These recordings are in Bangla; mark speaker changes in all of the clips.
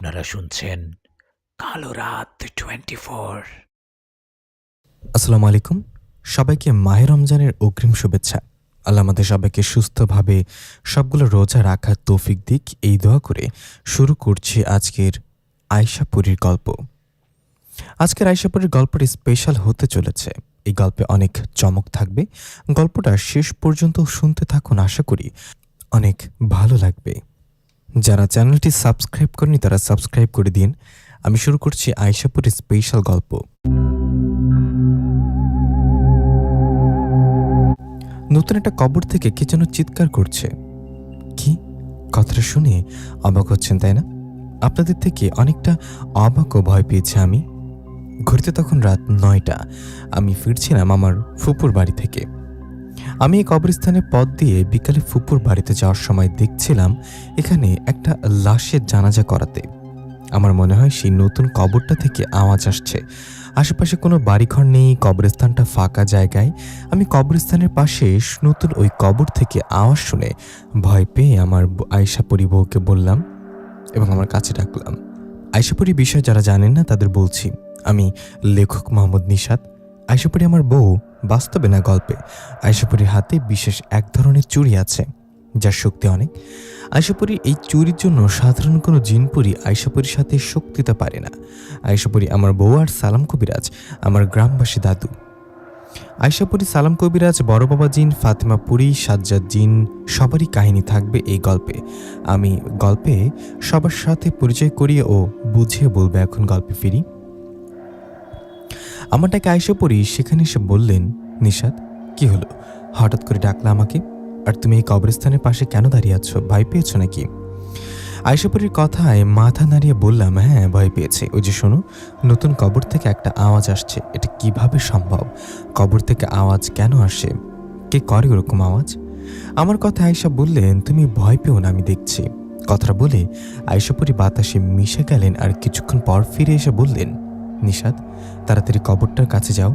Speaker 1: আপনারা শুনছেন কালো রাত 24।
Speaker 2: আসসালামু আলাইকুম। সবাইকে মাহে রমজানের অগ্রিম শুভেচ্ছা। আল্লাহ আমাদের সবাইকে সুস্থভাবে সবগুলো রোজা রাখার তৌফিক দিক, এই দোয়া করে শুরু করছি আজকের আয়শাপুরীর গল্প। আজকের আয়শাপুরীর গল্পটি স্পেশাল হতে চলেছে। এই গল্পে অনেক চমক থাকবে। গল্পটা শেষ পর্যন্ত শুনতে থাকুন, আশা করি অনেক ভালো লাগবে। যারা চ্যানেলটি সাবস্ক্রাইব করেনি তারা সাবস্ক্রাইব করে দিন। আমি শুরু করছি আয়শাপুরীর স্পেশাল গল্প। নতুন একটা কবর থেকে কে যেন চিৎকার করছে। কি? কথাটা শুনে অবাক হচ্ছেন তাই না? আপনাদের থেকে অনেকটা অবাক ও ভয় পেয়েছি আমি। ঘুরতে তখন রাত 9টা। আমি ফিরছিলাম আমার ফুপুর বাড়ি থেকে। আমি এই কবরস্থানের পথ দিয়ে বিকালে ফুপুর বাড়িতে যাওয়ার সময় দেখছিলাম এখানে একটা লাশের জানাজা করাতে। আমার মনে হয় সেই নতুন কবরটা থেকে আওয়াজ আসছে। আশেপাশে কোনো বাড়িঘর নেই, কবরস্থানটা ফাঁকা জায়গায়। আমি কবরস্থানের পাশে নতুন ওই কবর থেকে আওয়াজ শুনে ভয় পেয়ে আমার আয়শাপুরী বউকে বললাম এবং আমার কাছে ডাকলাম। আয়শাপুরী বিষয় যারা জানেন না তাদের বলছি, আমি লেখক মোহাম্মদ নিশাত। আয়শাপুরী আমার বউ, বাস্তবে না গল্পে। আয়শাপুরীর হাতে বিশেষ এক ধরনের চুড়ি আছে যার শক্তি অনেক। আয়শাপুরীর এই চুরির জন্য সাধারণ কোনো জিনপুরি আয়শাপুরীর সাথে শক্তি দিতে পারে না। আয়শাপুরী আমার বউ আর সালাম কবিরাজ আমার গ্রামবাসী দাদু। আয়শাপুরী, সালাম কবিরাজ, বড় বাবা জিন, ফাতেমা পুরী, সাজ্জাদ জিন সবারই কাহিনী থাকবে এই গল্পে। আমি গল্পে সবার সাথে পরিচয় করিয়ে ও বুঝিয়ে বলবো। এখন গল্পে ফিরি। আমার ডাকে আয়শাপুরী সেখানে এসে বললেন, নিশাত কি হলো? হঠাৎ করে ডাকলা আমাকে? আর তুমি এই কবরস্থানের পাশে কেন দাঁড়িয়ে আছো? ভয় পেয়েছো নাকি? আয়শাপুরীর কথায় মাথা নাড়িয়ে বললাম, হ্যাঁ ভয় পেয়েছে। ওই যে শোনো, নতুন কবর থেকে একটা আওয়াজ আসছে। এটা কিভাবে সম্ভব? কবর থেকে আওয়াজ কেন আসে? কে করে ওরকম আওয়াজ? আমার কথা আয়শা বললেন, তুমি ভয় পেও না, আমি দেখছি। কথাটা বলে আয়শাপুরী বাতাসে মিশে গেলেন আর কিছুক্ষণ পর ফিরে এসে বললেন, নিশাত তাড়াতাড়ি কবরটার কাছে যাও।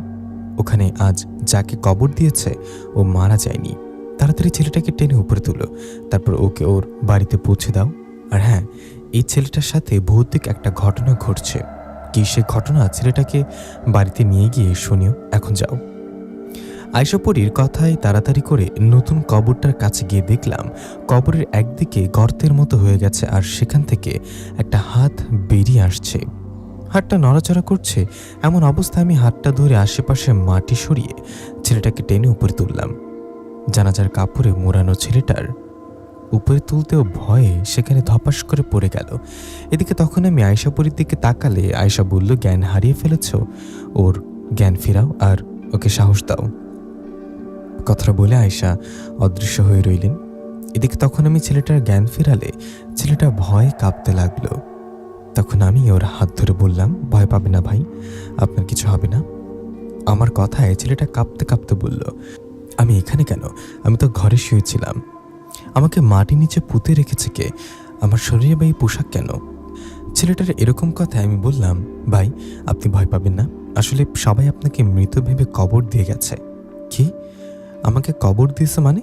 Speaker 2: ওখানে আজ যাকে কবর দিয়েছে ও মারা যায়নি। তাড়াতাড়ি ছেলেটাকে টেনে উপরে তুলো, তারপর ওকে ওর বাড়িতে পৌঁছে দাও। আর হ্যাঁ, এই ছেলেটার সাথে ভৌতিক একটা ঘটনা ঘটছে। কি সে ঘটনা? ছেলেটাকে বাড়িতে নিয়ে গিয়ে শুনিও। এখন যাও। আয়শাপুরীর কথায় তাড়াতাড়ি করে নতুন কবরটার কাছে গিয়ে দেখলাম কবরের একদিকে গর্তের মতো হয়ে গেছে আর সেখান থেকে একটা হাত বেরিয়ে আসছে। হাতটা নড়াচড়া করছে। এমন অবস্থায় আমি হাতটা ধরে আশেপাশে মাটি সরিয়ে ছেলেটাকে টেনে উপরে তুললাম। জানাজার কাপড়ে মোড়ানো ছেলেটার উপরে তুলতেও ভয়ে সেখানে ধপাস করে পড়ে গেল। এদিকে তখন আমি আয়শাপুরীর দিকে তাকালে আয়শা বলল, জ্ঞান হারিয়ে ফেলেছ, ওর জ্ঞান ফেরাও আর ওকে সাহস দাও। কথাটা বলে আয়শা অদৃশ্য হয়ে রইলেন। এদিকে তখন আমি ছেলেটার জ্ঞান ফেরালে ছেলেটা ভয়ে কাঁপতে লাগলো। তখন আমি ওর হাত ধরে বললাম, ভয় পাবে না ভাই, আপনার কিছু হবে না। আমার কথায় ছেলেটা কাঁপতে কাঁপতে বলল, আমি এখানে কেন? আমি তো ঘরে শুয়েছিলাম। আমাকে মাটি নিচে পুঁতে রেখেছে কে? আমার শরীরে বা এই পোশাক কেন? ছেলেটার এরকম কথায় আমি বললাম, ভাই আপনি ভয় পাবেন না, আসলে সবাই আপনাকে মৃত ভেবে কবর দিয়ে গেছে। কি? আমাকে কবর দিয়েছে মানে?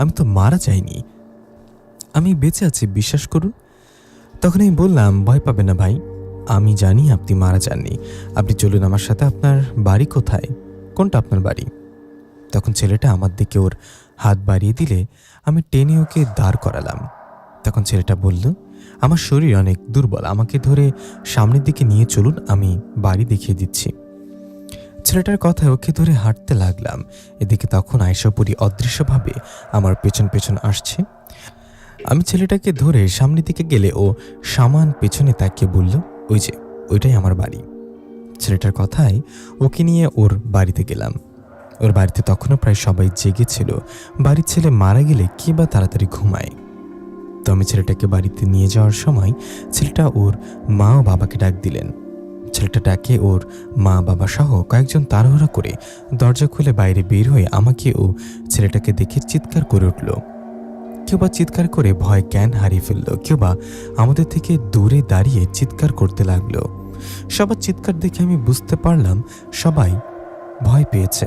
Speaker 2: আমি তো মারা যাইনি, আমি বেঁচে আছি, বিশ্বাস করুন। তখন আমি বললাম, ভয় পাবেন না ভাই, আমি জানি আপনি মারা যাননি। আপনি চলুন আমার সাথে। আপনার বাড়ি কোথায়? কোনটা আপনার বাড়ি? তখন ছেলেটা আমার দিকে ওর হাত বাড়িয়ে দিলে আমি টেনে ওকে দাঁড় করালাম। তখন ছেলেটা বলল, আমার শরীর অনেক দুর্বল, আমাকে ধরে সামনের দিকে নিয়ে চলুন, আমি বাড়ি দেখিয়ে দিচ্ছি। ছেলেটার কথায় ওকে ধরে হাঁটতে লাগলাম। এদিকে তখন আয়শাপুরী অদৃশ্যভাবে আমার পেছন পেছন আসছে। আমি ছেলেটাকে ধরে সামনের দিকে গেলে ও সামান পেছনে তাকিয়ে বলল, ওই যে ওইটাই আমার বাড়ি। ছেলেটার কথায় ওকে নিয়ে ওর বাড়িতে গেলাম। ওর বাড়িতে তখনও প্রায় সবাই জেগেছিল। বাড়ির ছেলে মারা গেলে কে বা তাড়াতাড়ি ঘুমায়। তো আমি ছেলেটাকে বাড়িতে নিয়ে যাওয়ার সময় ছেলেটা ওর মা ও বাবাকে ডাক দিলেন। ছেলেটা ডাকে ওর মা বাবা সহ কয়েকজন তাড়াহুড়া করে দরজা খুলে বাইরে বের হয়ে আমাকে ও ছেলেটাকে দেখে চিৎকার করে উঠল। কেউ বা চিৎকার করে ভয় জ্ঞান হারিয়ে ফেললো, কেউ বা আমাদের থেকে দূরে দাঁড়িয়ে চিৎকার করতে লাগলো। সবার চিৎকার দেখে আমি বুঝতে পারলাম সবাই ভয় পেয়েছে।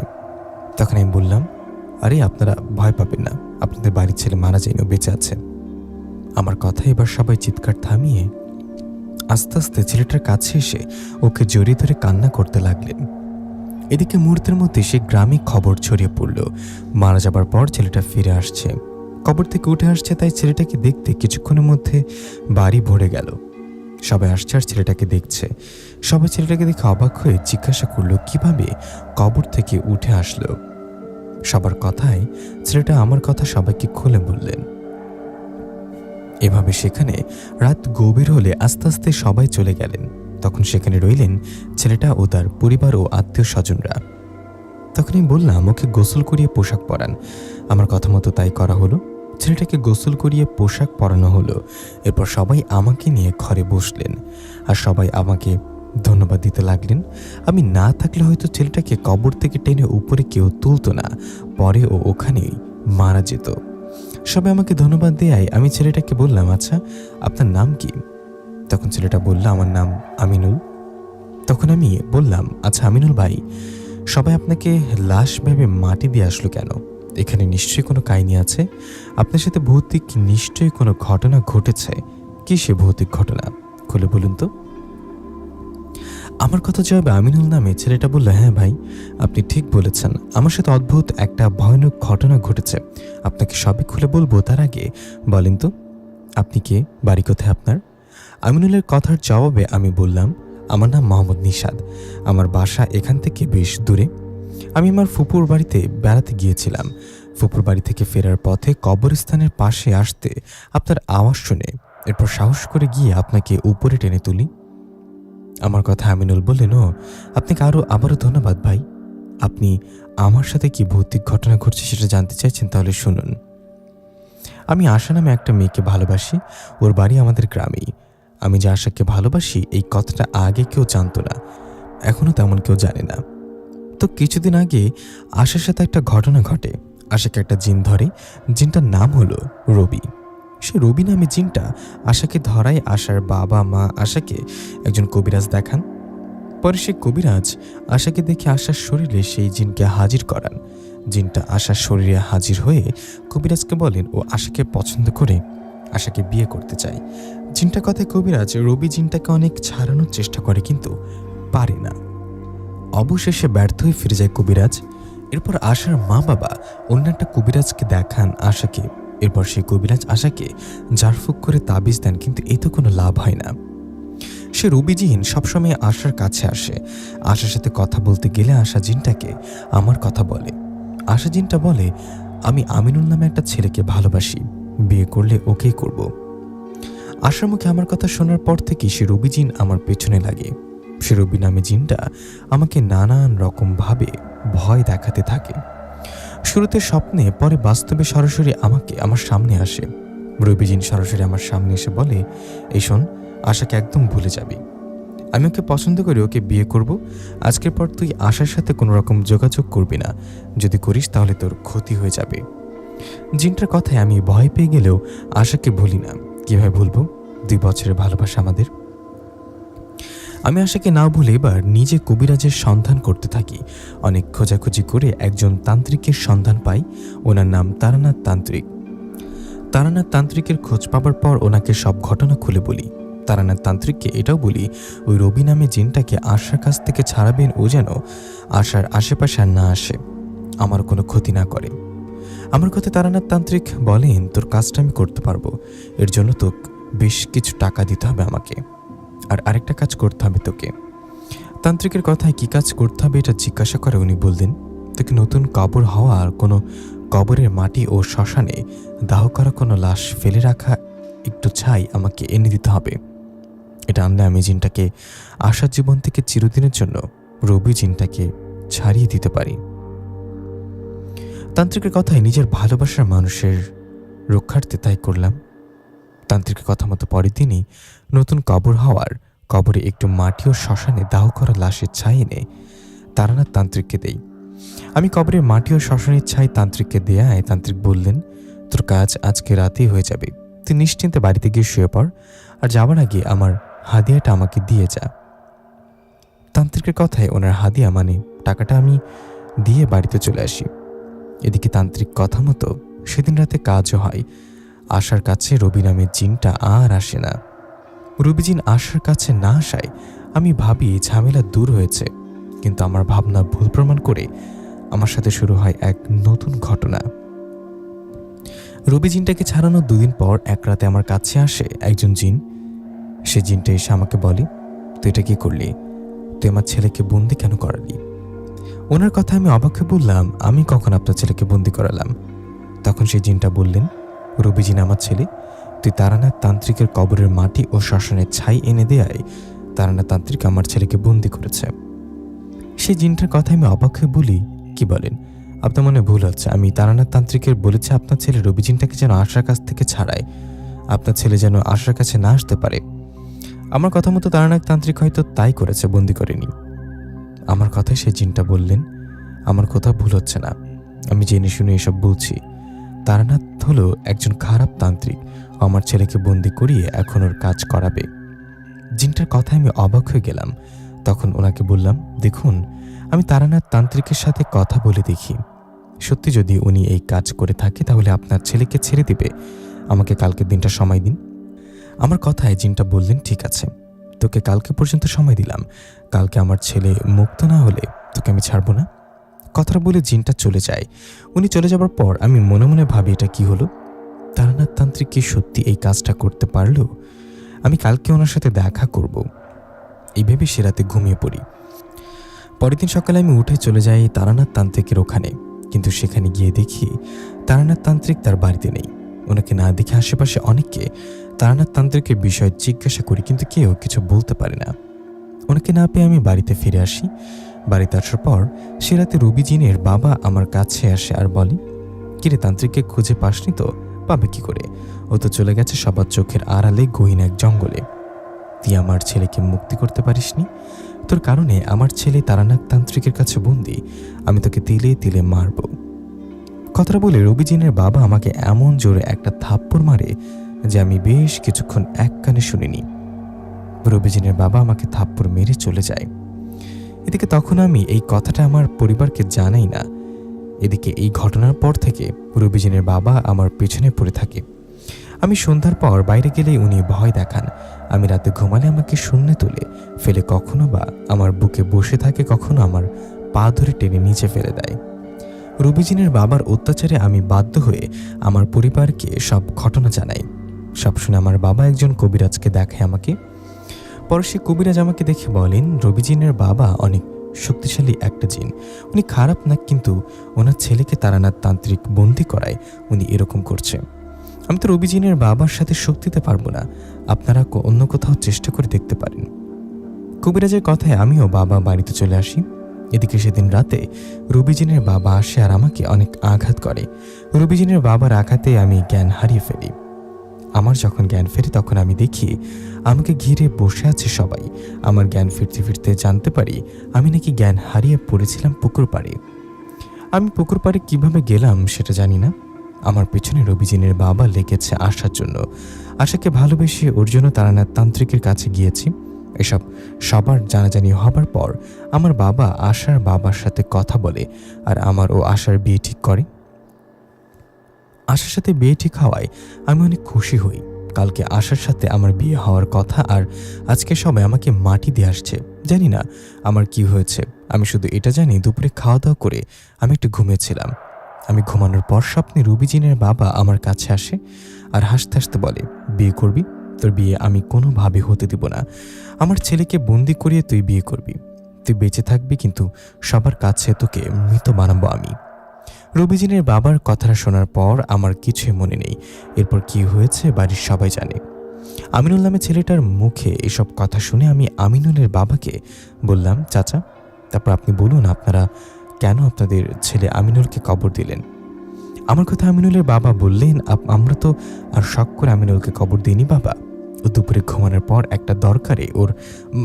Speaker 2: তখন আমি বললাম, আরে আপনারা ভয় পাবেন না, আপনাদের বাড়ির ছেলে মারা যায়নি, বেঁচে আছে। আমার কথা এবার সবাই চিৎকার থামিয়ে আস্তে আস্তে ছেলেটার কাছে এসে ওকে জড়িয়ে ধরে কান্না করতে লাগলেন। এদিকে মুহূর্তের মধ্যে সে গ্রামে খবর ছড়িয়ে পড়ল মারা যাবার পর ছেলেটা ফিরে আসছে, কবর থেকে উঠে আসছে। তাই ছেলেটাকে দেখতে কিছুক্ষণের মধ্যে বাড়ি ভরে গেল। সবাই আসছে আর ছেলেটাকে দেখছে। সবাই ছেলেটাকে দেখে অবাক হয়ে জিজ্ঞাসা করলো কিভাবে কবর থেকে উঠে আসলো। সবার কথায় ছেলেটা আমার কথা সবাইকে খুলে বললেন। এভাবে সেখানে রাত গভীর হলে আস্তে আস্তে সবাই চলে গেলেন। তখন সেখানে রইলেন ছেলেটা ও তার পরিবার ও আত্মীয় স্বজনরা। তখন আমি বললাম ওকে গোসল করিয়ে পোশাক পরান। আমার কথা মতো তাই করা হলো। ছেলেটাকে গোসল করিয়ে পোশাক পরানো হলো। এরপর সবাই আমাকে নিয়ে ঘরে বসলেন আর সবাই আমাকে ধন্যবাদ দিতে লাগলেন। আমি না থাকলে হয়তো ছেলেটাকে কবর থেকে টেনে উপরে কেউ তুলতো না, পরে ও ওখানেই মারা যেত। সবাই আমাকে ধন্যবাদ দেয়ায় আমি ছেলেটাকে বললাম, আচ্ছা আপনার নাম কি? তখন ছেলেটা বলল, আমার নাম আমিনুল। তখন আমি বললাম, আচ্ছা আমিনুল ভাই, সবাই আপনাকে লাশ ভেবে মাটি দিয়ে আসলো কেন? এখানে নিশ্চয়ই কোনো কাহিনী আছে। আপনার সাথে ভৌতিক নিশ্চয়ই কোনো ঘটনা ঘটেছে। কি সে ভৌতিক ঘটনা? খুলে বলুন তো। আমার কথা জবাবে আমিনুল নামে ছেলেটা বলল, হ্যাঁ ভাই, আপনি ঠিক বলেছেন, আমার সাথে অদ্ভুত একটা ভয়ানক ঘটনা ঘটেছে। আপনাকে সবই খুলে বলবো, তার আগে বলেন তো আপনি কে, বাড়ি কোথায় আপনার? আমিনুলের কথার জবাবে আমি বললাম, আমার নাম মোহাম্মদ নিশাদ, আমার বাসা এখান থেকে বেশ দূরে। আমি আমার ফুপুর বাড়িতে বেড়াতে গিয়েছিলাম। ফুপুর বাড়ি থেকে ফেরার পথে কবরস্থানের পাশে আসতে আপনার আওয়াজ শুনে এরপর সাহস করে গিয়ে আপনাকে উপরে টেনে তুলি। আমার কথা আমিনুল বললেন, ও আপনাকে আবারও ধন্যবাদ ভাই। আপনি আমার সাথে কি ভৌতিক ঘটনা ঘটছে সেটা জানতে চাইছেন? তাহলে শুনুন। আমি আশা নামে একটা মেয়েকে ভালোবাসি। ওর বাড়ি আমাদের গ্রামেই। আমি যে আশাকে ভালোবাসি এই কথাটা আগে কেউ জানতো না, এখনো তেমন কেউ জানে না। তো কিছুদিন আগে আশার সাথে একটা ঘটনা ঘটে। আশাকে একটা জিন ধরে। জিনটার নাম হলো রবি। সে রবি নামে জিনটা আশাকে ধরায় আশার বাবা মা আশাকে একজন কবিরাজ দেখান। পরে সে কবিরাজ আশাকে দেখে আশার শরীরে সেই জিনকে হাজির করান। জিনটা আশার শরীরে হাজির হয়ে কবিরাজকে বলেন ও আশাকে পছন্দ করে আশাকে বিয়ে করতে চায়। জিনটা কথায় কবিরাজ রবি জিনটাকে অনেক ছাড়ানোর চেষ্টা করে কিন্তু পারে না। অবশেষে ব্যর্থ হয়ে ফিরে যায় কবিরাজ। এরপর আশার মা বাবা অন্য একটা কবিরাজকে দেখান আশাকে। এরপর সেই কবিরাজ আশাকে ঝাড়ফুঁক করে তাবিজ দেন, কিন্তু এতে কোনো লাভ হয় না। সে রবি জিন সবসময় আশার কাছে আসে। আশার সাথে কথা বলতে গেলে আশা জিনটাকে আমার কথা বলে। আশা জিনটা বলে, আমি আমিনুল নামে একটা ছেলেকে ভালোবাসি, বিয়ে করলে ওকেই করব। আশার মুখে আমার কথা শোনার পর থেকে সে রবি জিন আমার পেছনে লাগে। সে রবি নামে জিনটা আমাকে নানান রকম ভাবে ভয় দেখাতে থাকে। শুরুতে স্বপ্নে, পরে বাস্তবে সরাসরি আমাকে আমার সামনে আসে। রবি জিন সরাসরি আমার সামনে এসে বলে, এই শোন, আশাকে একদম ভুলে যাবি। আমি ওকে পছন্দ করি, ওকে বিয়ে করব। আজকের পর তুই আশার সাথে কোনো রকম যোগাযোগ করবি না। যদি করিস তাহলে তোর ক্ষতি হয়ে যাবে। জিনটার কথায় আমি ভয় পেয়ে গেলেও আশাকে ভুলি না। কিভাবে ভুলবো? 2 বছরের ভালোবাসা আমাদের। আমি আশাকে না ভুলে এবার নিজে কবিরাজের সন্ধান করতে থাকি। অনেক খোঁজাখুঁজি করে একজন তান্ত্রিকের সন্ধান পাই। ওনার নাম তারানাথ তান্ত্রিক। তারানাথ তান্ত্রিকের খোঁজ পাবার পর ওনাকে সব ঘটনা খুলে বলি। তারানাথ তান্ত্রিককে এটাও বলি ওই রবি নামে জিনটাকে আশার কাছ থেকে ছাড়াবেন, ও যেন আশার আশেপাশে আর না আসে, আমার কোনো ক্ষতি না করে। আমার কথা তারানাথ তান্ত্রিক বলেন, তোর কাজটা আমি করতে পারবো, এর জন্য তোকে বেশ কিছু টাকা দিতে হবে আমাকে, আর আরেকটা কাজ করতে হবে তোকে। তান্ত্রিকের কথায় কি কাজ করতে হবে এটা জিজ্ঞাসা করে উনি বললেন, তোকে নতুন কবর হওয়া আর কোনো কবরের মাটি ও শ্মশানে দাহ করা কোনো লাশ ফেলে রাখা একটু ছাই আমাকে এনে দিতে হবে। এটা আনলে আমি জিনটাকে আশার জীবন থেকে চিরদিনের জন্য রবি জিনটাকে ছাড়িয়ে দিতে পারি। তান্ত্রিকের কথায় নিজের ভালোবাসার মানুষের রক্ষার্থে তাই করলাম। তান্ত্রিকের কথা মতো পরের দিনই নতুন কবর হওয়ার কবরে একটু মাটি ও শ্মশানে দাহ করা লাশের ছাই এনে তারানাথ তান্ত্রিককে দেই। আমি কবরের মাটি ও শ্মশানের ছাই তান্ত্রিককে দেয়ায় তান্ত্রিক বললেন, তোর কাজ আজকে রাতেই হয়ে যাবে, তুই নিশ্চিন্তে বাড়িতে গিয়ে শুয়ে পড়, আর যাবার আগে আমার হাদিয়াটা আমাকে দিয়ে যা। তান্ত্রিকের কথায় ওনার হাদিয়া মানে টাকাটা আমি দিয়ে বাড়িতে চলে আসি। এদিকে তান্ত্রিক কথা মতো সেদিন রাতে কাজও হয়। আশার কাছে রবি নামের জিনটা আর আসে না। রুবিজিন আশার কাছে না আসায় আমি ভাবি ঝামেলা দূর হয়েছে, কিন্তু আমার ভাবনা ভুল প্রমাণ করে আমার সাথে শুরু হয় এক নতুন ঘটনা। রুবিজিনটাকে ছাড়ানোর 2 দিন পর এক রাতে আমার কাছে আসে একজন জিন। সে জিনটা এসে আমাকে বলে, তুই এটা কি করলি? তুই আমার ছেলেকে বন্দি কেন করালি? ওনার কথা আমি অবাক হয়ে বললাম, আমি কখন আপনার ছেলেকে বন্দি করালাম? তখন সেই জিনটা বললেন, রুবিজিন আমার ছেলে, তুই তারানাথ তান্ত্রিকের কবরের মাটি ও শ্মশানের ছাই এনে দেয়ায় তারানাথ তান্ত্রিক আমার ছেলেকে বন্দি করেছে। সেই জিনটার কথা আমি অবাক হয়ে বলি, কি বলেন? আপনার মনে ভুল হচ্ছে। আমি তারানাথ তান্ত্রিকের বলেছি আপনার ছেলে রুবিজিনটাকে যেন আশার কাছ থেকে ছাড়ায়, আপনার ছেলে যেন আশার কাছে না আসতে পারে। আমার কথা মতো তারানাথ তান্ত্রিক হয়তো তাই করেছে, বন্দি করেনি। আমার কথায় সেই জিনটা বললেন, আমার কোথাও ভুল হচ্ছে না, আমি জেনে শুনে এসব বলছি। তারানাথ হলো একজন খারাপ তান্ত্রিক, আমার ছেলেকে বন্দি করিয়ে এখন ওর কাজ করাবে। জিনটার কথায় আমি অবাক হয়ে গেলাম। তখন ওনাকে বললাম, দেখুন, আমি তারানাথ তান্ত্রিকের সাথে কথা বলে দেখি, সত্যি যদি উনি এই কাজ করে থাকে তাহলে আপনার ছেলেকে ছেড়ে দিবে। আমাকে কালকের দিনটা সময় দিন। আমার কথায় জিনটা বললেন, ঠিক আছে, তোকে কালকে পর্যন্ত সময় দিলাম, কালকে আমার ছেলে মুক্ত না হলে তোকে আমি ছাড়বো না। কথাটা বলে জিনটা চলে যায়। উনি চলে যাবার পর আমি মনে মনে ভাবি, এটা কি হলো? তারানাথ তান্ত্রিক কি সত্যি এই কাজটা করতে পারলো? আমি কালকে ওনার সাথে দেখা করব, এই ভেবে সে রাতে ঘুমিয়ে পড়ি। পরের দিন সকালে আমি উঠে চলে যাই তারানাথ তান্ত্রিকের ওখানে, কিন্তু সেখানে গিয়ে দেখি তারানাথ তান্ত্রিক তার বাড়িতে নেই। ওনাকে না দেখে আশেপাশে অনেককে তারানাথ তান্ত্রিকের বিষয়ে জিজ্ঞাসা করি, কিন্তু কেউ কিছু বলতে পারে না। ওনাকে না পেয়ে আমি বাড়িতে ফিরে আসি। বাড়িতে আসার পর সে রাতে রুবিজিনের বাবা আমার কাছে আসে আর বলে, কিরে, তান্ত্রিককে খুঁজে পাসনি তো? পাবে কি করে, ও তো চলে গেছে সবার চোখের আড়ালে গহীন এক জঙ্গলে। তুই আমার ছেলেকে মুক্তি করতে পারিসনি, তোর কারণে আমার ছেলে তারানাথ তান্ত্রিকের কাছে বন্দি, আমি তোকে তিলে তিলে মারব। কথাটা বলে রুবিজিনের বাবা আমাকে এমন জোরে একটা থাপ্পড় মারে যে আমি বেশ কিছুক্ষণ এক কানে শুনিনি। রুবিজিনের বাবা আমাকে থাপ্পড় মেরে চলে যায়। এদিকে তখন আমি এই কথাটা আমার পরিবারকে জানাই না। এদিকে এই ঘটনার পর থেকে রুবিজিনের বাবা আমার পেছনে পড়ে থাকে। আমি সন্ধ্যার পর বাইরে গেলেই উনি ভয় দেখান। আমি রাতে ঘুমালে আমাকে শূন্যে তুলে ফেলে কখনো বা আমার বুকে বসে থাকে, কখনো আমার পা ধরে টেনে নিচে ফেলে দেয়। রুবিজিনের বাবার অত্যাচারে আমি বাধ্য হয়ে আমার পরিবারকে সব ঘটনা জানাই। সব শুনে আমার বাবা একজন কবিরাজকে দেখায় আমাকে। পরে সে কবিরাজ আমাকে দেখে বলেন, রুবিজিনের বাবা অনেক শক্তিশালী একটা জিন, উনি খারাপ না, কিন্তু ওনার ছেলেকে তারানাথ তান্ত্রিক বন্দি করায় উনি এরকম করছে। আমি তো রুবিজিনের বাবার সাথে শক্তি দিতে পারবো না, আপনারা অন্য কোথাও চেষ্টা করে দেখতে পারেন। কবিরাজের কথায় আমিও বাবা বাড়িতে চলে আসি। এদিকে সেদিন রাতে রুবিজিনের বাবা আসে আর আমাকে অনেক আঘাত করে। রুবিজিনের বাবার আঘাতে আমি জ্ঞান হারিয়ে ফেলি। আমার যখন জ্ঞান ফেরে তখন আমি দেখি আমাকে ঘিরে বসে আছে সবাই। আমার জ্ঞান ফিরতে ফিরতে জানতে পারি আমি নাকি জ্ঞান হারিয়ে পড়েছিলাম পুকুর পাড়ে। আমি পুকুর পাড়ে কীভাবে গেলাম সেটা জানি না। আমার পেছনে রুবিজিনের বাবা লেগেছে আশার জন্য। আশাকে ভালোবেসে ওর জন্য তারানাথ তান্ত্রিকের কাছে গিয়েছি। এসব সবার জানাজানি হবার পর আমার বাবা আশার বাবার সাথে কথা বলে আর আমার ও আশার বিয়ে ঠিক করে। আশার সাথে বিয়ে ঠিক হওয়ায় আমি অনেক খুশি হই। কালকে আশার সাথে আমার বিয়ে হওয়ার কথা, আর আজকে সবাই আমাকে মাটি দিয়ে আসছে। জানি না আমার কি হয়েছে, আমি শুধু এটা জানি দুপুরে খাওয়া দাওয়া করে আমি একটু ঘুমিয়েছিলাম। আমি ঘুমানোর পর স্বপ্নে রুবিজিনের বাবা আমার কাছে আসে আর হাসতে হাসতে বলে, বিয়ে করবি? তোর বিয়ে আমি কোনোভাবে হতে দিব না। আমার ছেলেকে বন্দি করিয়ে তুই বিয়ে করবি, তুই বেঁচে থাকবি, কিন্তু সবার কাছে তোকে মৃত বানাবো আমি। রুবিজিনের বাবার কথাটা শোনার পর আমার কিছুই মনে নেই। এরপর কি হয়েছে বাড়ির সবাই জানে। আমিনুল নামে ছেলেটার মুখে এসব কথা শুনে আমি আমিনুলের বাবাকে বললাম, চাচা, তারপর আপনি বলুন আপনারা কেন আপনাদের ছেলে আমিনুলকে কবর দিলেন। আমার কথা আমিনুলের বাবা বললেন, আমরা তো আর শখ করে আমিনুলকে কবর দিইনি বাবা। ও দুপুরে ঘুমানোর পর একটা দরকারে ওর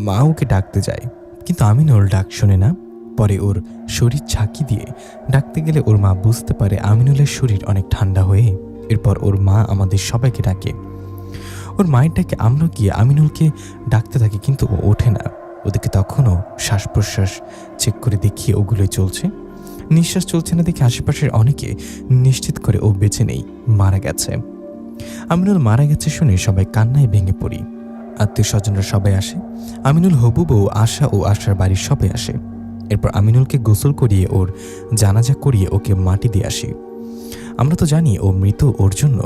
Speaker 2: মা ওকে ডাকতে যায়, কিন্তু আমিনুল ডাক শোনে না। পরে ওর শরীর ঝাঁকি দিয়ে ডাকতে গেলে ওর মা বুঝতে পারে আমিনুলের শরীর অনেক ঠান্ডা হয়ে। এরপর ওর মা আমাদের সবাইকে ডাকে। ওর মায়ের ডাকে আমরা গিয়ে আমিনুলকে ডাকতে থাকি, কিন্তু ও ওঠে না। ওদিকে তখনও শ্বাস প্রশ্বাস চেক করে দেখি ওগুলোই চলছে। নিঃশ্বাস চলছে না দেখে আশেপাশের অনেকে নিশ্চিত করে ও বেঁচে নেই, মারা গেছে। আমিনুল মারা গেছে শুনে সবাই কান্নায় ভেঙে পড়ি। আত্মীয় স্বজনরা সবাই আসে। আমিনুল, হবু বউ, আশা ও আশার বাড়ির সবাই আসে। এরপর আমিনুলকে গোসল করিয়ে ওর জানাজা করিয়ে ওকে মাটি দিয়ে আসি। আমরা তো জানি ও মৃত, ওর জন্য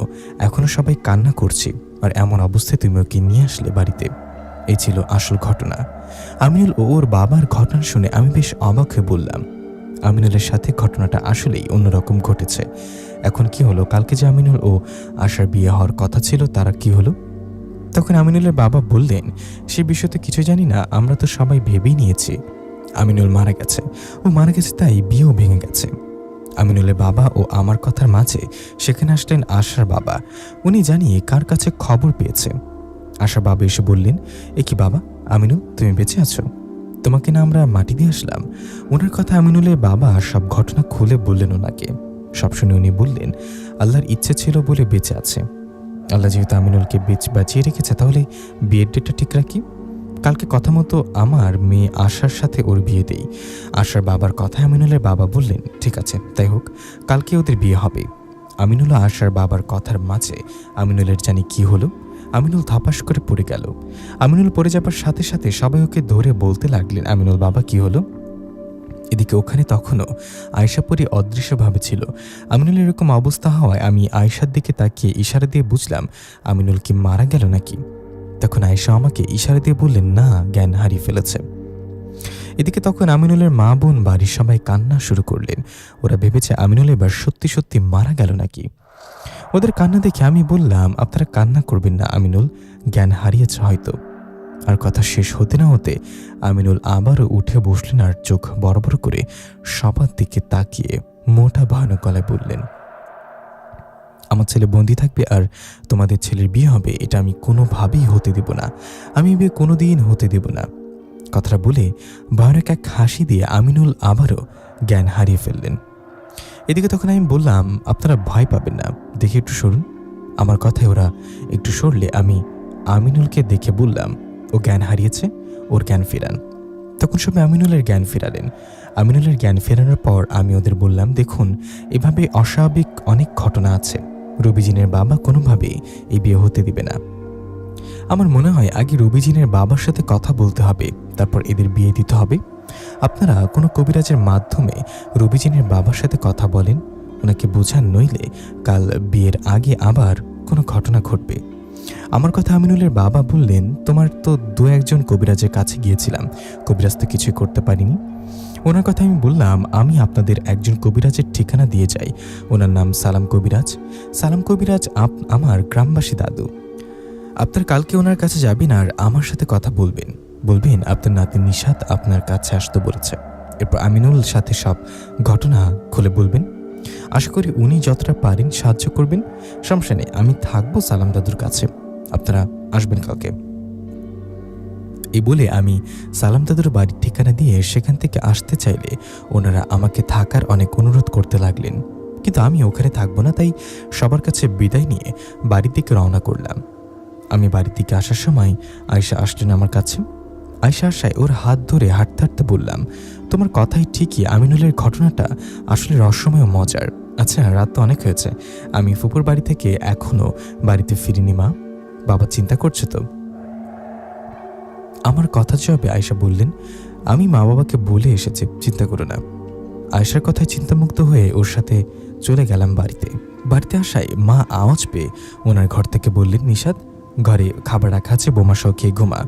Speaker 2: এখনো সবাই কান্না করছি, আর এমন অবস্থায় তুমি ওকে নিয়ে আসলে বাড়িতে। এই ছিল আসল ঘটনা। আমিনুল ও ওর বাবার ঘটনা শুনে আমি বেশ অবাক হয়ে বললাম, আমিনুলের সাথে ঘটনাটা আসলেই অন্যরকম ঘটেছে। এখন কি হলো? কালকে যে আমিনুল ও আশার বিয়ে হওয়ার কথা ছিল, তারা কি হলো? তখন আমিনুলের বাবা বললেন, সে বিষয়তে কিছু জানি না, আমরা তো সবাই ভেবেই নিয়েছি আমিনুল মারা গেছে। ও মারা গেছে, তাই বিয়েও ভেঙে গেছে। আমিনুলের বাবা ও আমার কথার মাঝে সেখানে আসলেন আশার বাবা। উনি জানিয়ে কার কাছে খবর পেয়েছে। আশার বাবা এসে বললেন, এ কি বাবা, আমিনুল তুমি বেঁচে আছো? তোমাকে না আমরা মাটি দিয়ে আসলাম? ওনার কথা আমিনুলের বাবা সব ঘটনা খুলে বললেন ওনাকে। সব শুনে উনি বললেন, আল্লাহর ইচ্ছে ছিল বলে বেঁচে আছে। আল্লাহ যেহেতু আমিনুলকে বাঁচিয়ে রেখেছে, তাহলে বিয়ের ডেটটা ঠিক রাখি। কালকে কথা মতো আমার মেয়ে আশার সাথে ওর বিয়ে দেই। আশার বাবার কথা আমিনুলের বাবা বললেন, ঠিক আছে তাই হোক, কালকে ওদের বিয়ে হবে। আমিনুল ও আশার বাবার কথার মাঝে আমিনুলের জানি কি হলো, আমিনুল ধপাস করে পড়ে গেল। আমিনুল পড়ে যাবার সাথে সাথে সবাই ওকে ধরে বলতে লাগলেন, আমিনুল বাবা কি হলো? এদিকে ওখানে তখনও আয়শা পরি অদৃশ্যভাবে ছিল। আমিনুল এরকম অবস্থা হওয়ায় আমি আয়শার দিকে তাকিয়ে ইশারা দিয়ে বুঝলাম আমিনুল কি মারা গেল নাকি। তখন আয়শা আমাকে ইশারা দিয়ে বললেন, না, জ্ঞান হারিয়ে ফেলেছে। এদিকে তখন আমিনুলের মা বোন বাড়ির সবাই কান্না শুরু করলেন। ওরা ভেবেছে আমিনুল এবার সত্যি সত্যি মারা গেল নাকি। ওদের কান্না দেখে আমি বললাম, আপনারা কান্না করবেন না, আমিনুল জ্ঞান হারিয়েছে হয়তো। আর কথা শেষ হতে না হতে আমিনুল আবারও উঠে বসলেন আর চোখ বড় বড় করে সবার দিকে তাকিয়ে মোটা ভয়ানক গলায় বললেন, আমার ছেলে বন্দি থাকবে আর তোমাদের ছেলের বিয়ে হবে, এটা আমি কোনোভাবেই হতে দেব না। আমি বিয়ে কোনোদিন হতে দেব না। কথাটা বলে ভয়ানক এক হাসি দিয়ে আমিনুল আবারও জ্ঞান হারিয়ে ফেললেন। এদিকে তখন আমি বললাম, আপনারা ভয় পাবেন না, দেখে একটু সরুন। আমার কথায় ওরা একটু সরলে আমি আমিনুলকে দেখে বললাম, ও জ্ঞান হারিয়েছে, ওর জ্ঞান ফেরান। তখন সবাই আমিনুলের জ্ঞান ফেরালেন। আমিনুলের জ্ঞান ফেরানোর পর আমি ওদের বললাম, দেখুন এভাবে অস্বাভাবিক অনেক ঘটনা আছে। রবিজিনের বাবা কোনোভাবেই এই বিয়ে হতে দিবে না। আমার মনে হয় আগে রবিজিনের বাবার সাথে কথা বলতে হবে, তারপর এদের বিয়ে দিতে হবে। আপনারা কোনো কবিরাজের মাধ্যমে রবিজিনের বাবার সাথে কথা বলেন, ওনাকে বোঝান, নইলে কাল বিয়ের আগে আবার কোনো ঘটনা ঘটবে। আমার কথা আমিনুলের বাবা বললেন, তোমার তো দু একজন কবিরাজের কাছে গিয়েছিলাম, কবিরাজ তো কিছুই করতে পারিনি। ওনার কথা আমি বললাম, আমি আপনাদের একজন কবিরাজের ঠিকানা দিয়ে যাই, ওনার নাম সালাম কবিরাজ। সালাম কবিরাজ আমার গ্রামবাসী দাদু। আপনার কালকে ওনার কাছে যাবেন আর আমার সাথে কথা বলবেন, বলবেন আপনার নাতি নিশাত আপনার কাছে আসতে বলেছে। এরপর আমিনুল সাথে সব ঘটনা খুলে বলবেন। আশা করি উনি যতটা পারেন সাহায্য করবেন। সমস্যা নেই, আমি থাকবো সালাম দাদুর কাছে, আপনারা আসবেন কালকে। এই বলে আমি সালাম দাদুর বাড়ির ঠিকানা দিয়ে সেখান থেকে আসতে চাইলে ওনারা আমাকে থাকার অনেক অনুরোধ করতে লাগলেন, কিন্তু আমি ওখানে থাকবো না, তাই সবার কাছে বিদায় নিয়ে বাড়ির দিকে রওনা করলাম। আমি বাড়ির দিকে আসার সময় আয়শা আসলেন আমার কাছে। আয়শা আশায় ওর হাত ধরে হাঁটতে হাঁটতে বললাম, তোমার কথাই ঠিকই, আমিনুলের ঘটনাটা আসলে রহস্যময় ও মজার। আচ্ছা, রাত তো অনেক হয়েছে, আমি ফুপুর বাড়ি থেকে এখনো বাড়িতে ফিরিনি মা, বাবা চিন্তা করছে তো? আমার কথা জবাবে আয়শা বললেন, আমি মা বাবাকে বলে এসেছি, চিন্তা করো না। আয়শার কথায় চিন্তামুক্ত হয়ে ওর সাথে চলে গেলাম বাড়িতে। বাড়িতে আসায় মা আওয়াজ পেয়ে ওনার ঘর থেকে বললেন, নিশাত ঘরে খাবার রাখা আছে, বোমা সহ খেয়ে ঘুমা।